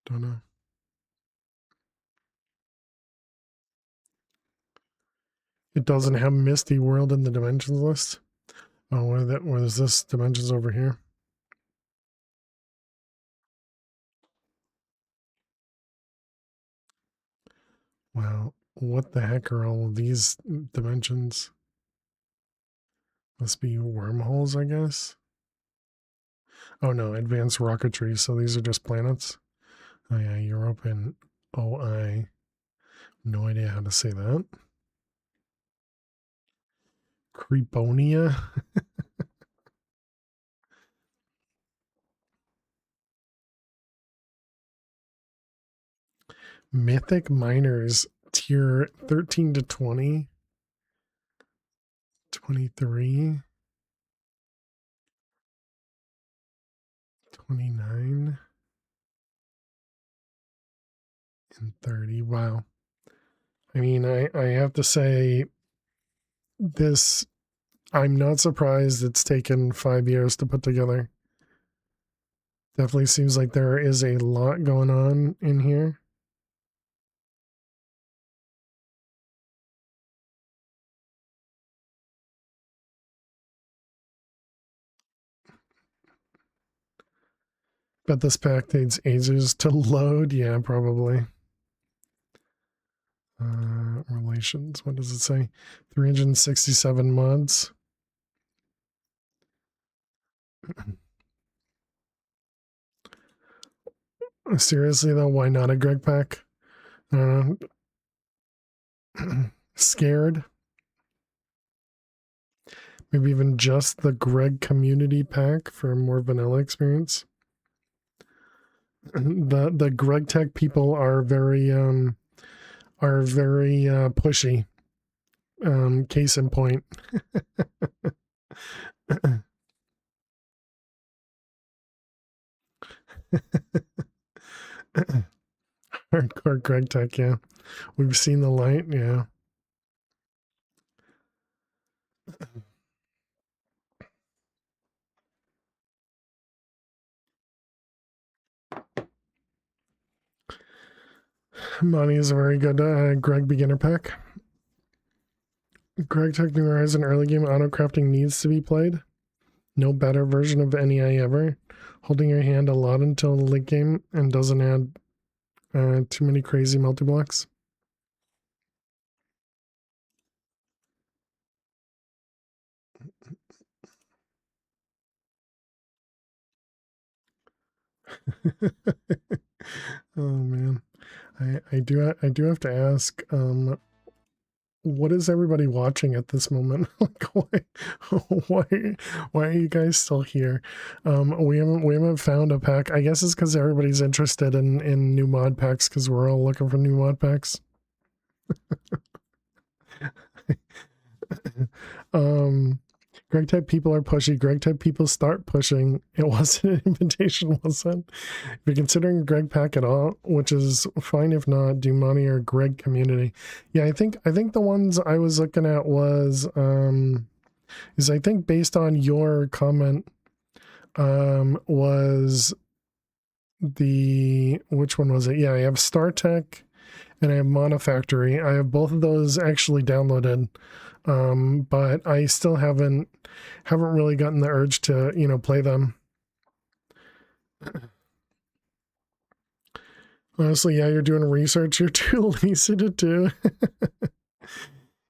Don't know. It doesn't have Misty World in the dimensions list. Oh, where is this dimensions over here? Wow, what the heck are all of these dimensions? Must be wormholes, I guess. Oh no, advanced rocketry. So these are just planets. Oh yeah, Europe and OI. No idea how to say that. Creeponia. Mythic Miners tier 13 to 20. 23. 29. And 30. Wow. I mean, I have to say this, I'm not surprised it's taken 5 years to put together. Definitely seems like there is a lot going on in here. Bet this pack takes ages to load. Yeah, probably. We're installations. What does it say? 367 mods. Seriously though, why not a Greg pack? Scared? Maybe even just the Greg community pack for a more vanilla experience. The Greg Tech people are very pushy. Case in point. Hardcore Greg Tech, yeah. We've seen the light, yeah. Money is a very good Greg beginner pack. Greg Tech New Horizon early game auto crafting needs to be played. No better version of NEI ever. Holding your hand a lot until the late game and doesn't add too many crazy multi-blocks. Oh man, I do have to ask, what is everybody watching at this moment? Like, why are you guys still here? We haven't found a pack. I guess it's because everybody's interested in new mod packs because we're all looking for new mod packs. Greg type people are pushy. Greg type people start pushing. It wasn't an invitation, was it? If you're considering Greg pack at all, which is fine if not, do money or Greg community. Yeah, I think the ones I was looking at was is I think based on your comment was the which one was it? Yeah, I have StarTech and I have Monofactory. I have both of those actually downloaded. But I still haven't really gotten the urge to, play them. Honestly, yeah, you're doing research. You're too lazy to do.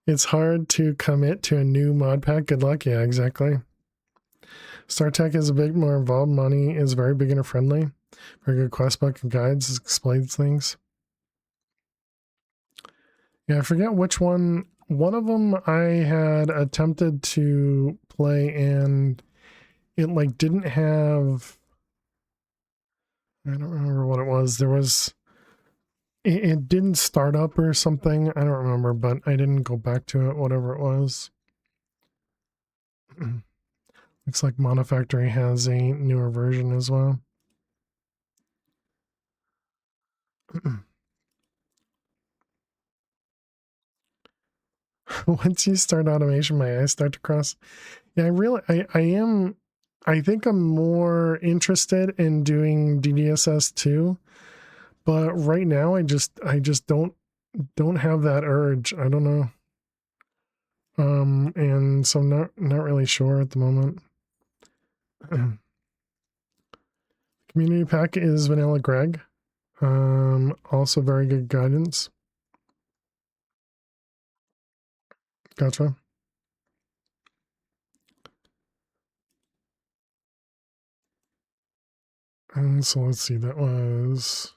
It's hard to commit to a new mod pack. Good luck. Yeah, exactly. StarTech is a bit more involved. Money is very beginner friendly. Very good quest book and guides, explains things. Yeah, I forget which one. One of them I had attempted to play and it like didn't have, I don't remember what it was. There was, it didn't start up or something. I don't remember, but I didn't go back to it, whatever it was. Looks like Monofactory has a newer version as well. Once you start automation, my eyes start to cross. Yeah, I think I'm more interested in doing DDSS too, but right now I just don't have that urge. I don't know. And so I'm not really sure at the moment. Community pack is Vanilla Greg. Also very good guidance. Gotcha. And so let's see, that was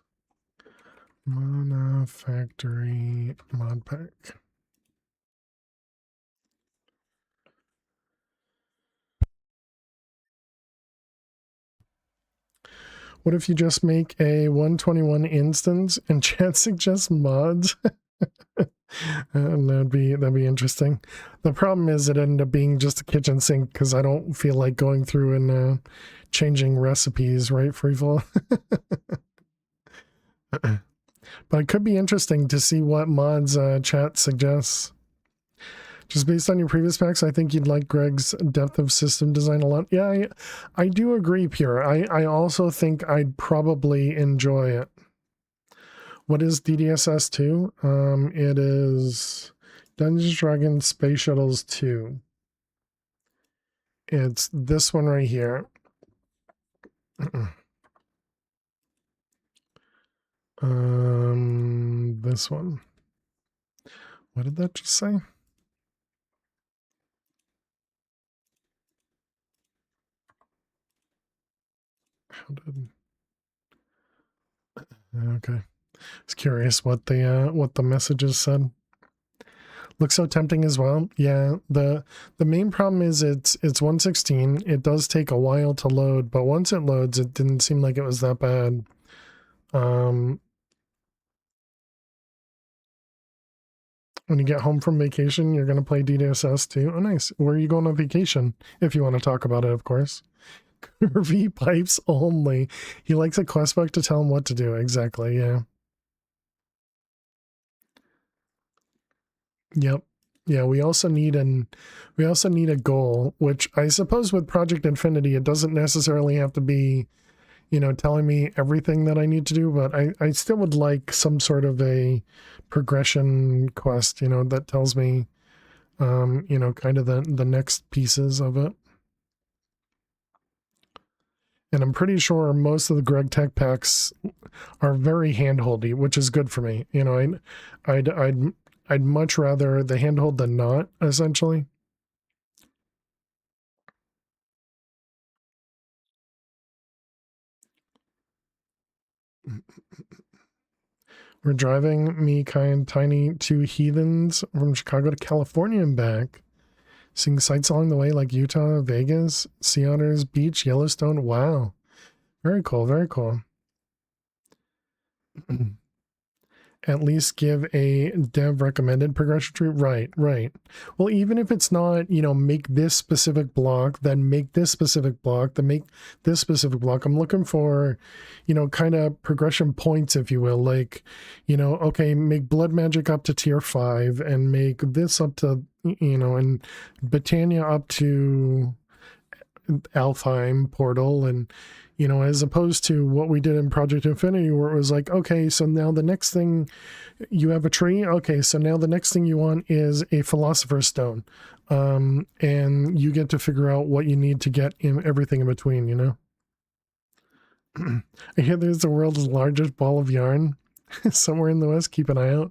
Monofactory mod pack. What if you just make a 121 instance and chat suggests mods? And that'd be interesting. The problem is it ended up being just a kitchen sink because I don't feel like going through and changing recipes, right? Freefall. But it could be interesting to see what mods chat suggests. Just based on your previous packs, I think you'd like Greg's depth of system design a lot. Yeah, I do agree, Pure. I also think I'd probably enjoy it. What is DDSS 2? It is Dungeons & Dragons Space Shuttles 2. It's this one right here. This one. What did that just say? How did... Okay. I was curious what the messages said. Looks so tempting as well. Yeah, the main problem is it's 116. It does take a while to load, but once it loads, it didn't seem like it was that bad. When you get home from vacation, you're gonna play DDSS too. Oh, nice. Where are you going on vacation? If you want to talk about it, of course. Curvy pipes only. He likes a quest book to tell him what to do. Exactly. Yeah. Yep. Yeah, we also need a goal, which I suppose with Project Infinity, it doesn't necessarily have to be, telling me everything that I need to do, but I still would like some sort of a progression quest, that tells me, kind of the next pieces of it. And I'm pretty sure most of the Greg Tech packs are very handholdy, which is good for me. I'd much rather the handhold than not, essentially. We're driving me kind tiny two heathens from Chicago to California and back. Seeing sights along the way like Utah, Vegas, Sea Otters Beach, Yellowstone. Wow. Very cool. Very cool. At least give a dev recommended progression tree. Right. Well, even if it's not, make this specific block, then make this specific block, then make this specific block. I'm looking for, kind of progression points, if you will. Like, okay, make blood magic up to tier 5 and make this up to, and Britannia up to Alfheim portal, and as opposed to what we did in Project Infinity, where it was like, okay, so now the next thing, you have a tree, okay, so now the next thing you want is a Philosopher's Stone, and you get to figure out what you need to get in everything in between. I hear there's the world's largest ball of yarn somewhere in the West. Keep an eye out.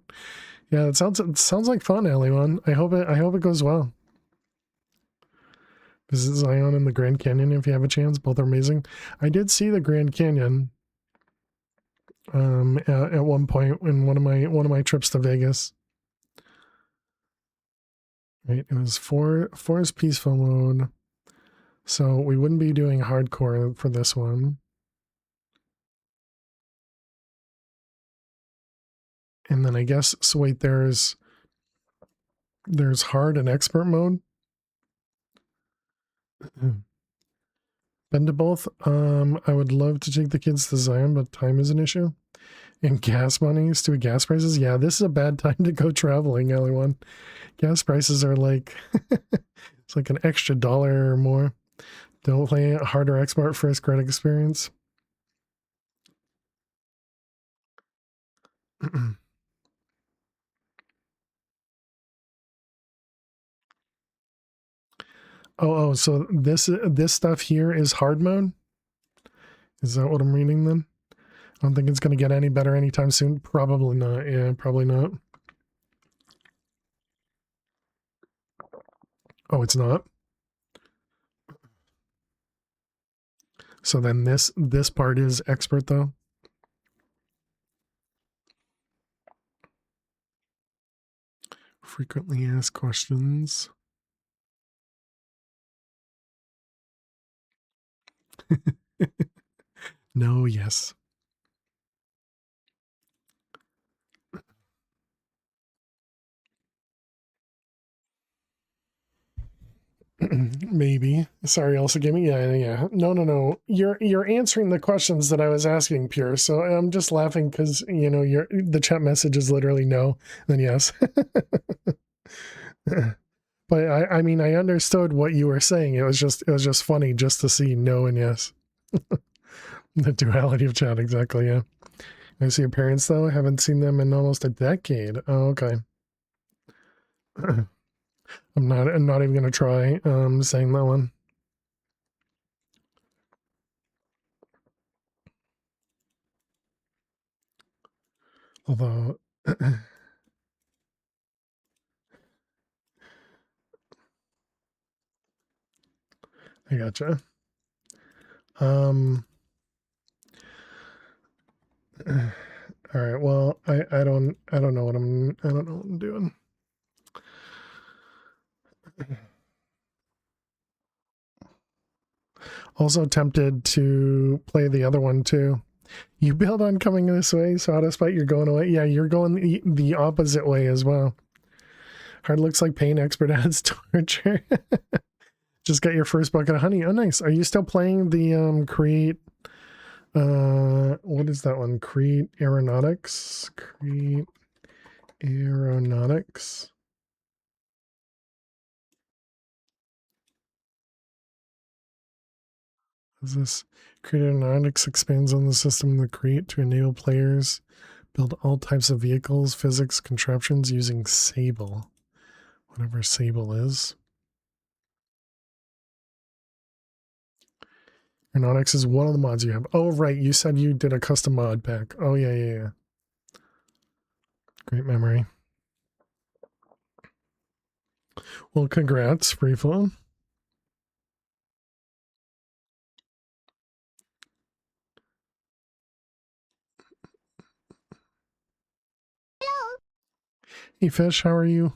Yeah, it sounds like fun, Aliwan. I hope it goes well. Visit Zion and the Grand Canyon if you have a chance. Both are amazing. I did see the Grand Canyon at one point in one of my trips to Vegas. Right, it was forest peaceful mode, so we wouldn't be doing hardcore for this one. And then I guess so. Wait, there's hard and expert mode. Been to both. I would love to take the kids to Zion, but time is an issue. And gas money, stupid gas prices. Yeah, this is a bad time to go traveling, everyone. Gas prices are like, it's like an extra $1 or more. Don't play a harder expert first credit experience. So this stuff here is hard mode? Is that what I'm reading then? I don't think it's going to get any better anytime soon. Probably not. Yeah, probably not. Oh, it's not? So then this part is expert though? Frequently asked questions. No, yes. Maybe. Sorry, also gaming. Yeah. No. You're answering the questions that I was asking, Pure. So I'm just laughing because the chat message is literally no, then yes. But I mean I understood what you were saying. It was just funny just to see no and yes. The duality of chat, exactly. Yeah. I see your parents though. I haven't seen them in almost a decade. Oh, okay. I'm not even gonna try saying that one. Although I gotcha. All right. Well, I don't know what I'm doing. Also tempted to play the other one too. You build on coming this way, so out of spite you're going away. Yeah, you're going the opposite way as well. Hard looks like pain expert adds torture. Just got your first bucket of honey. Oh, nice. Are you still playing the create? What is that one? Create Aeronautics. Create Aeronautics. Is this Create Aeronautics expands on the system of the Create to enable players build all types of vehicles, physics, contraptions using Sable. Whatever Sable is. Aeronautics is one of the mods you have. Oh, right. You said you did a custom mod pack. Oh, yeah. Great memory. Well, congrats, Freeflow. Hello. Hey, Fish, how are you?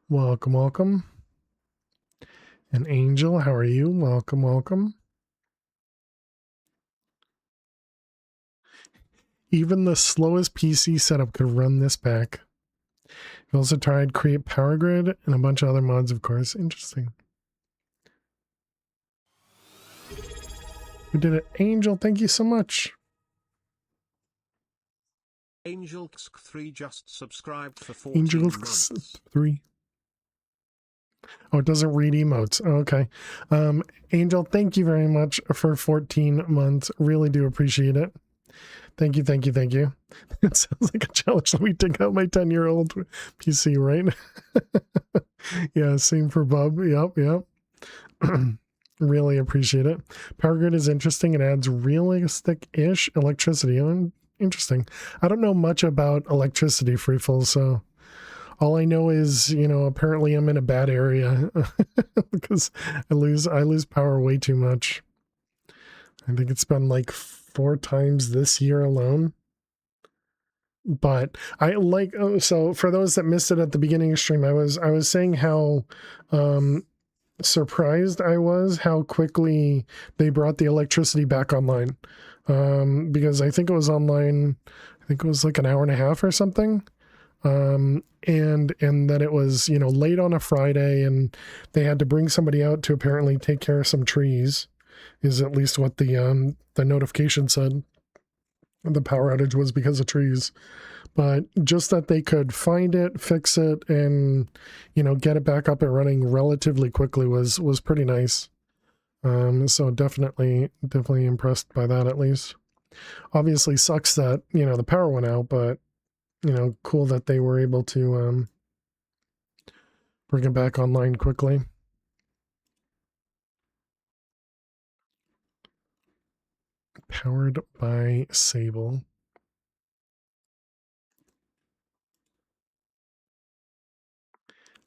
Welcome, welcome. And Angel, how are you? Welcome, welcome. Even the slowest PC setup could run this pack. You also tried Create Power Grid and a bunch of other mods, of course. Interesting. We did it. Angel, thank you so much. Angel3 just subscribed for 14 months. 3. Oh, it doesn't read emotes. Oh, okay. Angel, thank you very much for 14 months. Really do appreciate it. Thank you. It sounds like a challenge. Let me dig out my 10-year-old PC, right? Yeah, same for Bub. Yep. Really appreciate it. Power Grid is interesting. It adds realistic-ish electricity. Interesting. I don't know much about electricity, Freefall, so all I know is, apparently I'm in a bad area because I lose power way too much. I think it's been like 4 times this year alone. But I like, so for those that missed it at the beginning of stream, I was saying how surprised I was how quickly they brought the electricity back online. Because I think it was online, I think it was like an hour and a half or something. And that it was, late on a Friday, and they had to bring somebody out to apparently take care of some trees, is at least what the notification said. The power outage was because of trees. But just that they could find it, fix it, and, get it back up and running relatively quickly was pretty nice. So definitely impressed by that, at least. Obviously sucks that, the power went out, but, cool that they were able to bring it back online quickly. Powered by Sable.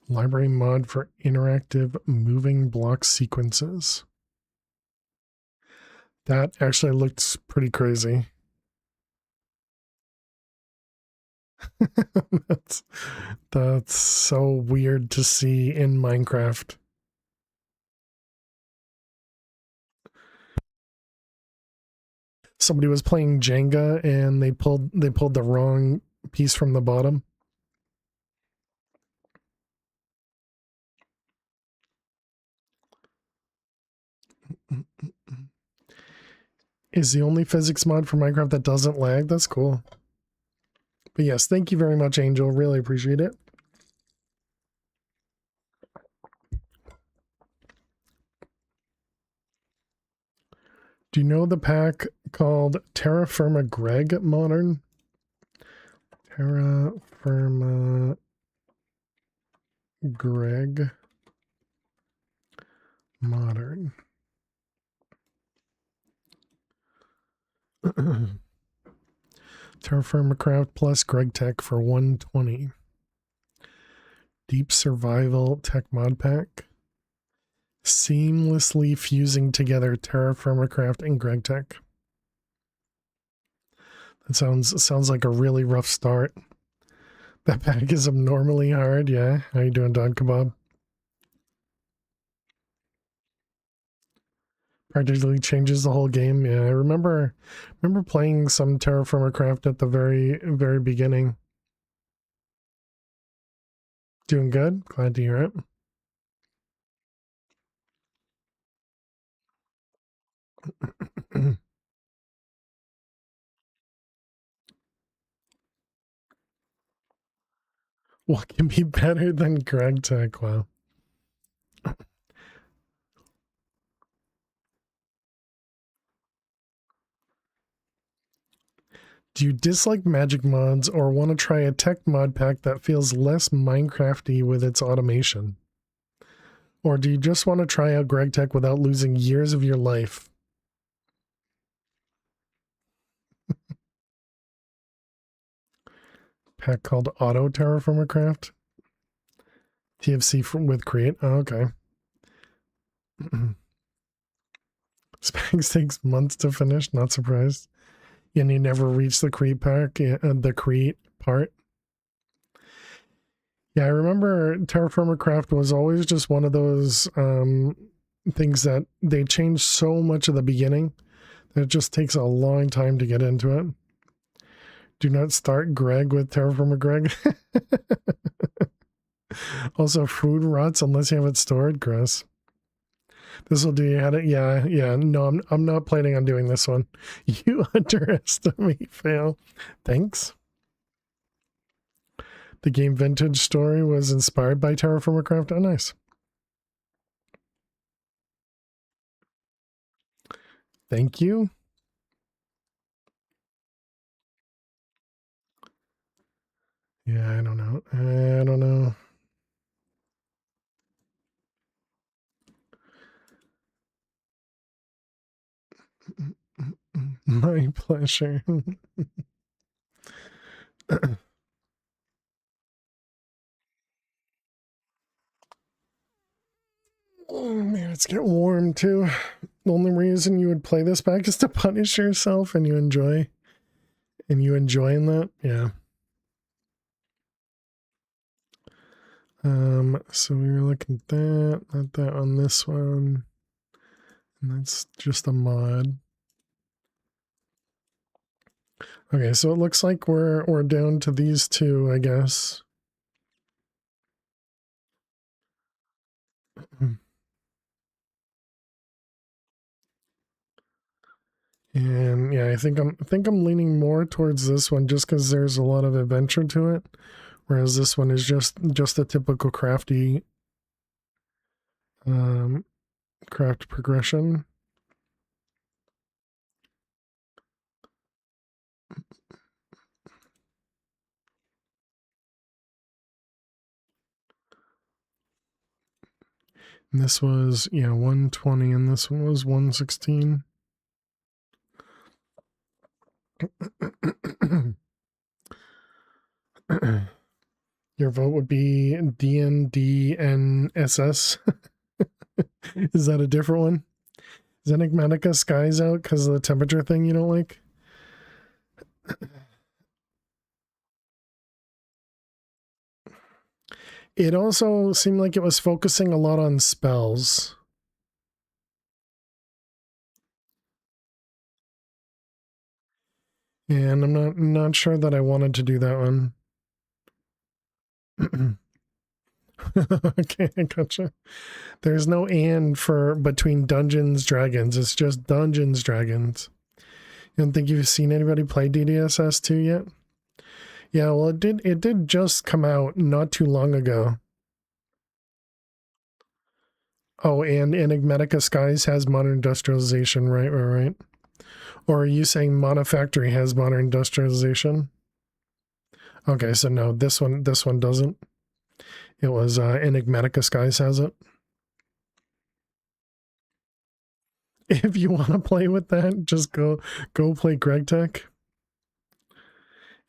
Library mod for interactive moving block sequences. That actually looks pretty crazy. That's so weird to see in Minecraft. Somebody was playing Jenga and they pulled the wrong piece from the bottom. Is the only physics mod for Minecraft that doesn't lag. That's cool. But yes, thank you very much, Angel. Really appreciate it. Do you know the pack called Terra Firma Greg Modern? Terra Firma Greg Modern. Terra Firma Craft Plus Greg Tech for 120. Deep Survival Tech Mod Pack. Seamlessly fusing together Terraformacraft and GregTech. That sounds like a really rough start. That pack is abnormally hard. Yeah, how you doing, Don Kebab? Practically changes the whole game. Yeah, I remember playing some Terraformacraft at the very beginning. Doing good. Glad to hear it. What can be better than GregTech? Wow. Do you dislike magic mods or want to try a tech mod pack that feels less Minecrafty with its automation? Or do you just want to try out GregTech without losing years of your life? Pack called Auto Terraformacraft? TFC with Create? Oh, okay. Spags takes months to finish, not surprised. And you never reach the Create pack, the Create part. Yeah, I remember Terraformacraft was always just one of those things that they changed so much at the beginning that it just takes a long time to get into it. Do not start Greg with Terraformer Greg. Also, food rots unless you have it stored. Gross. This will do. You had it. Yeah. No, I'm not planning on doing this one. You underestimate fail. Thanks. The game Vintage Story was inspired by Terraformacraft. Oh, nice. Thank you. Yeah, I don't know. My pleasure. Oh man, it's getting warm too. The only reason you would play this pack is to punish yourself, and you enjoying that. Yeah. So we were looking at that, not that on this one. And that's just a mod. Okay, so it looks like we're down to these two, I guess. And yeah, I think I'm leaning more towards this one just because there's a lot of adventure to it, whereas this one is just a typical crafty craft progression. And this was 120, and this one was 116. Your vote would be DNDNSS. Is that a different one? Is Enigmatica Skies out because of the temperature thing you don't like? It also seemed like it was focusing a lot on spells. And I'm not sure that I wanted to do that one. Okay, I gotcha. There's no and for between Dungeons Dragons. It's just Dungeons Dragons. You don't think you've seen anybody play DDSS 2 yet? Yeah, well it did just come out not too long ago. Oh, and Enigmatica Skies has modern industrialization, right. Or are you saying Monofactory has modern industrialization? Okay, so no, this one doesn't. It was Enigmatica Skies has it. If you want to play with that, just go play GregTech.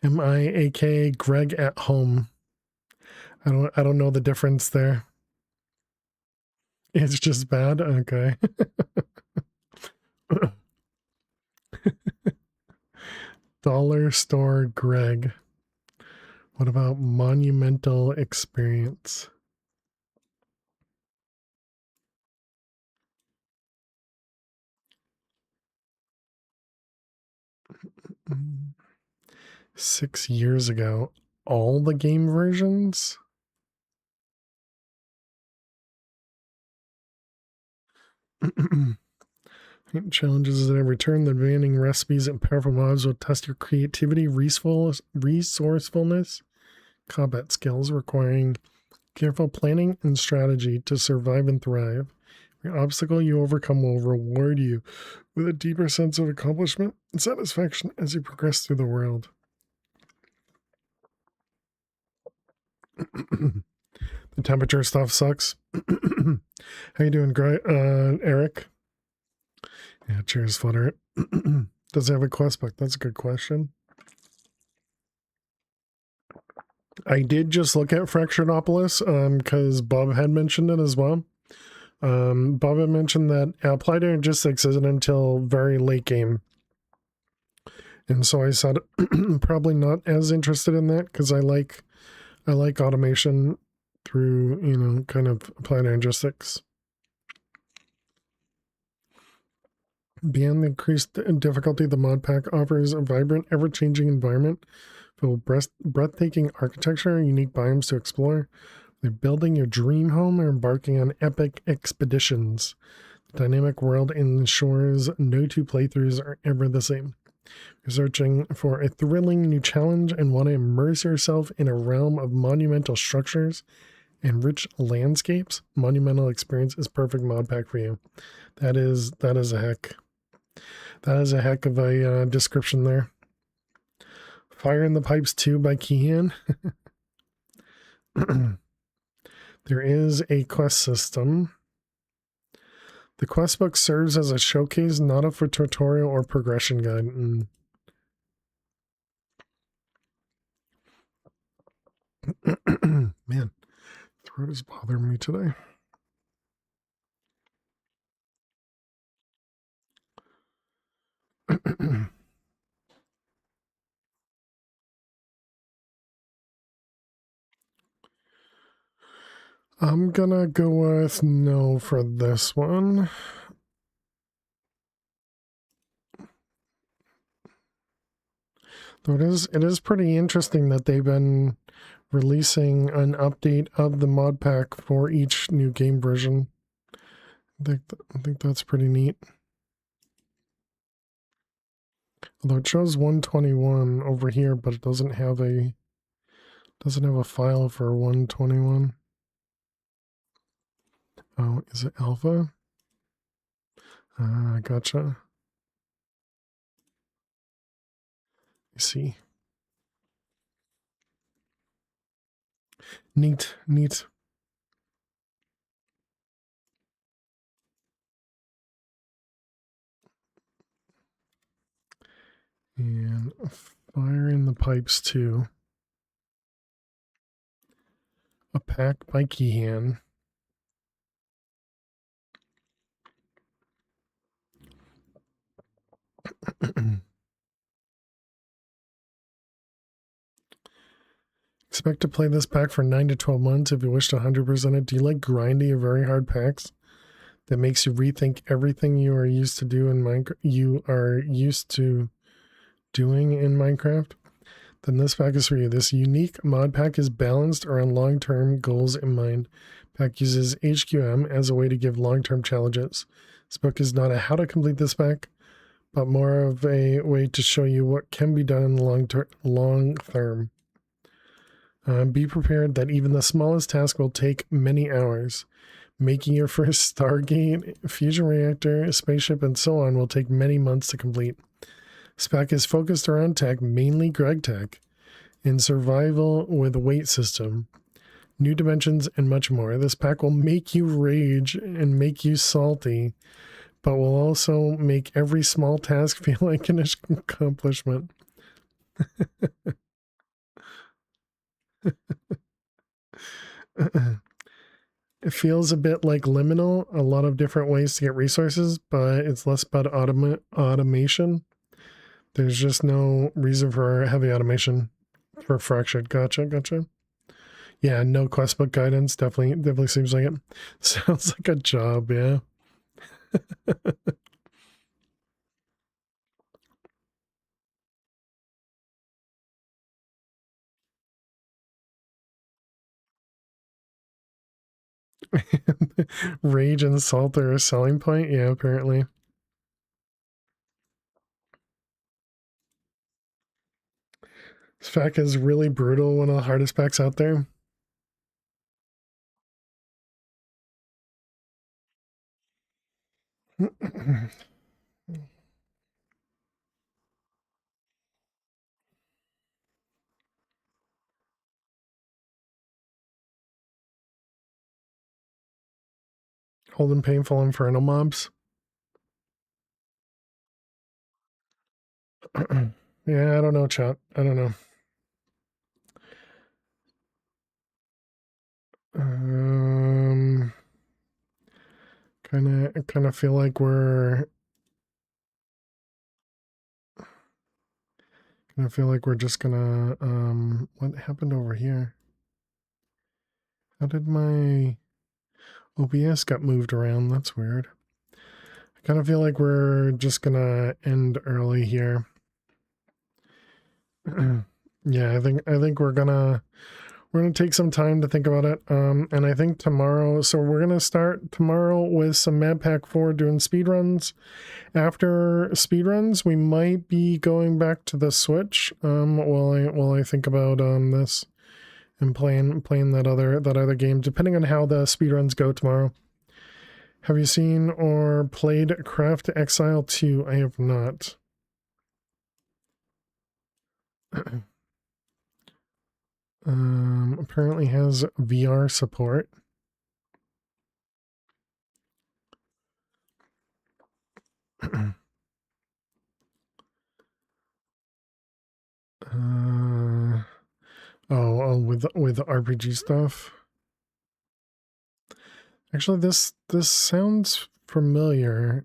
MIAK Greg at home. I don't know the difference there. It's just bad? Okay. Dollar Store Greg. What about Monumental Experience? Mm. 6 years ago. All the game versions? Challenges that return the demanding recipes and powerful mobs will test your creativity, resourcefulness, combat skills, requiring careful planning and strategy to survive and thrive. Every obstacle you overcome will reward you with a deeper sense of accomplishment and satisfaction as you progress through the world. The temperature stuff sucks. How you doing, Eric? Yeah, cheers, Flutter. Does it have a quest book? That's a good question. I did just look at Fracturedopolis because Bob had mentioned it as well. Bob had mentioned that Applied Logistics isn't until very late game. And so I said probably not as interested in that because I like automation through, you know, kind of Applied Logistics. Beyond the increased difficulty, the mod pack offers a vibrant, ever-changing environment filled with breathtaking architecture and unique biomes to explore. They're building your dream home or embarking on epic expeditions. The dynamic world ensures no two playthroughs are ever the same. You're searching for a thrilling new challenge and want to immerse yourself in a realm of monumental structures and rich landscapes. Monumental Experience is perfect mod pack for you. That is a heck. That is a heck of a description there. Fire in the Pipes 2 by Keehan. There is a quest system. The quest book serves as a showcase, not a for tutorial or progression guide. Man, throat is bothering me today. I'm gonna go with no for this one. Though it is pretty interesting that they've been releasing an update of the mod pack for each new game version. I think that's pretty neat. Although it shows 121 over here, but it doesn't have a file for 121. Oh, is it alpha? Gotcha. I see. Neat. And Fire in the Pipes 2. A pack by Keehan. Expect to play this pack for 9 to 12 months if you wish to 100% it. Do you like grindy or very hard packs that makes you rethink everything you are used to do in Minecraft? You are used to doing in Minecraft? Then this pack is for you. This unique mod pack is balanced around long-term goals in mind. Pack uses HQM as a way to give long-term challenges. This book is not a how to complete this pack, but more of a way to show you what can be done in the long term. Be prepared that even the smallest task will take many hours. Making your first Stargate, fusion reactor, spaceship, and so on will take many months to complete. This pack is focused around tech, mainly Greg tech, and survival with a weight system, new dimensions, and much more. This pack will make you rage and make you salty, but will also make every small task feel like an accomplishment. It feels a bit like liminal, a lot of different ways to get resources, but it's less about automation. There's just no reason for heavy automation for fractured. Gotcha. Yeah, no quest book guidance. Definitely seems like it. Sounds like a job, yeah. Rage and salt are a selling point? Yeah, apparently. This pack is really brutal, one of the hardest packs out there. Holding painful infernal mobs. Yeah, I don't know, chat. I don't know. Kind of feel like we're just gonna what happened over here? How did my OBS got moved around? That's weird. I kind of feel like we're just gonna end early here. Yeah, I think we're gonna take some time to think about it. And I think tomorrow, so we're gonna start tomorrow with some Map Pack 4 doing speedruns. After speedruns, we might be going back to the Switch while I think about this and playing that other game, depending on how the speedruns go tomorrow. Have you seen or played Craft Exile 2? I have not. Apparently has VR support. With RPG stuff. Actually, this sounds familiar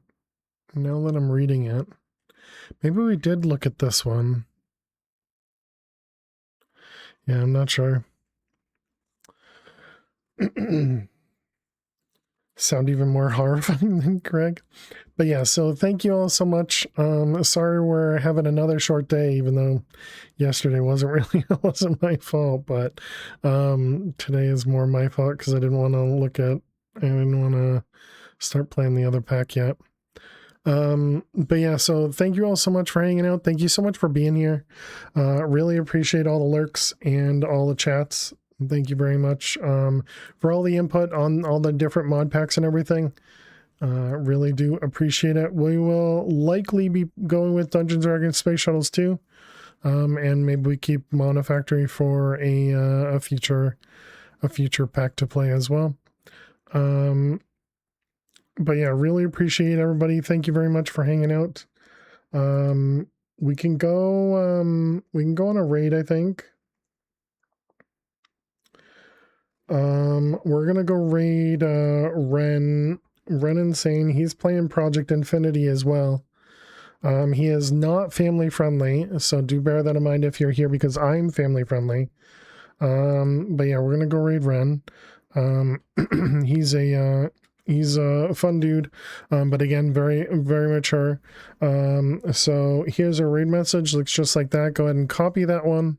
now that I'm reading it. Maybe we did look at this one. Yeah, I'm not sure. Sound even more horrifying than Greg. But yeah, so thank you all so much. Sorry we're having another short day, even though yesterday wasn't my fault, but today is more my fault because I didn't want to start playing the other pack yet. But yeah, so thank you all so much for hanging out. Thank you so much for being here. Really appreciate all the lurks and all the chats. Thank you very much for all the input on all the different mod packs and everything. Really do appreciate it. We will likely be going with Dungeons & Dragons Space Shuttles too. And maybe we keep Mana Factory for a future pack to play as well. But yeah, really appreciate everybody. Thank you very much for hanging out. We can go on a raid, I think. We're gonna go raid Ren Insane. He's playing Project Infinity as well. He is not family friendly, so do bear that in mind if you're here, because I'm family friendly. But yeah, we're gonna go raid Ren. He's a fun dude, but again, very, very mature. So here's a raid message, looks just like that. Go ahead and copy that one.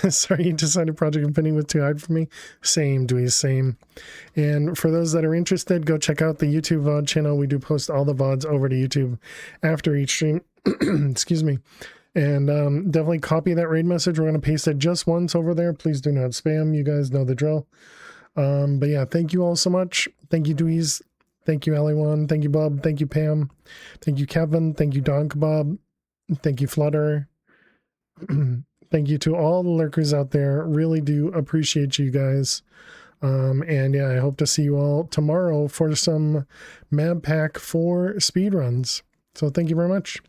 Sorry, you decided Project Infinity was too hard for me. Same, Dweez, same. And for those that are interested, go check out the YouTube VOD channel. We do post all the VODs over to YouTube after each stream. Excuse me. And definitely copy that raid message. We're going to paste it just once over there. Please do not spam. You guys know the drill. But yeah, thank you all so much. Thank you, Dweez. Thank you, Ali1. Thank you, Bob. Thank you, Pam. Thank you, Kevin. Thank you, Don Kebab. Thank you, Flutter. Thank you to all the lurkers out there. Really do appreciate you guys. And yeah, I hope to see you all tomorrow for some Map Pack 4 speedruns. So thank you very much.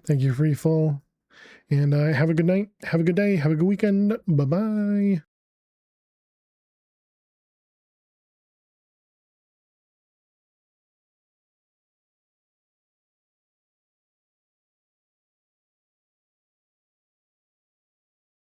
Thank you, Freeful. And have a good night. Have a good day. Have a good weekend. Bye-bye.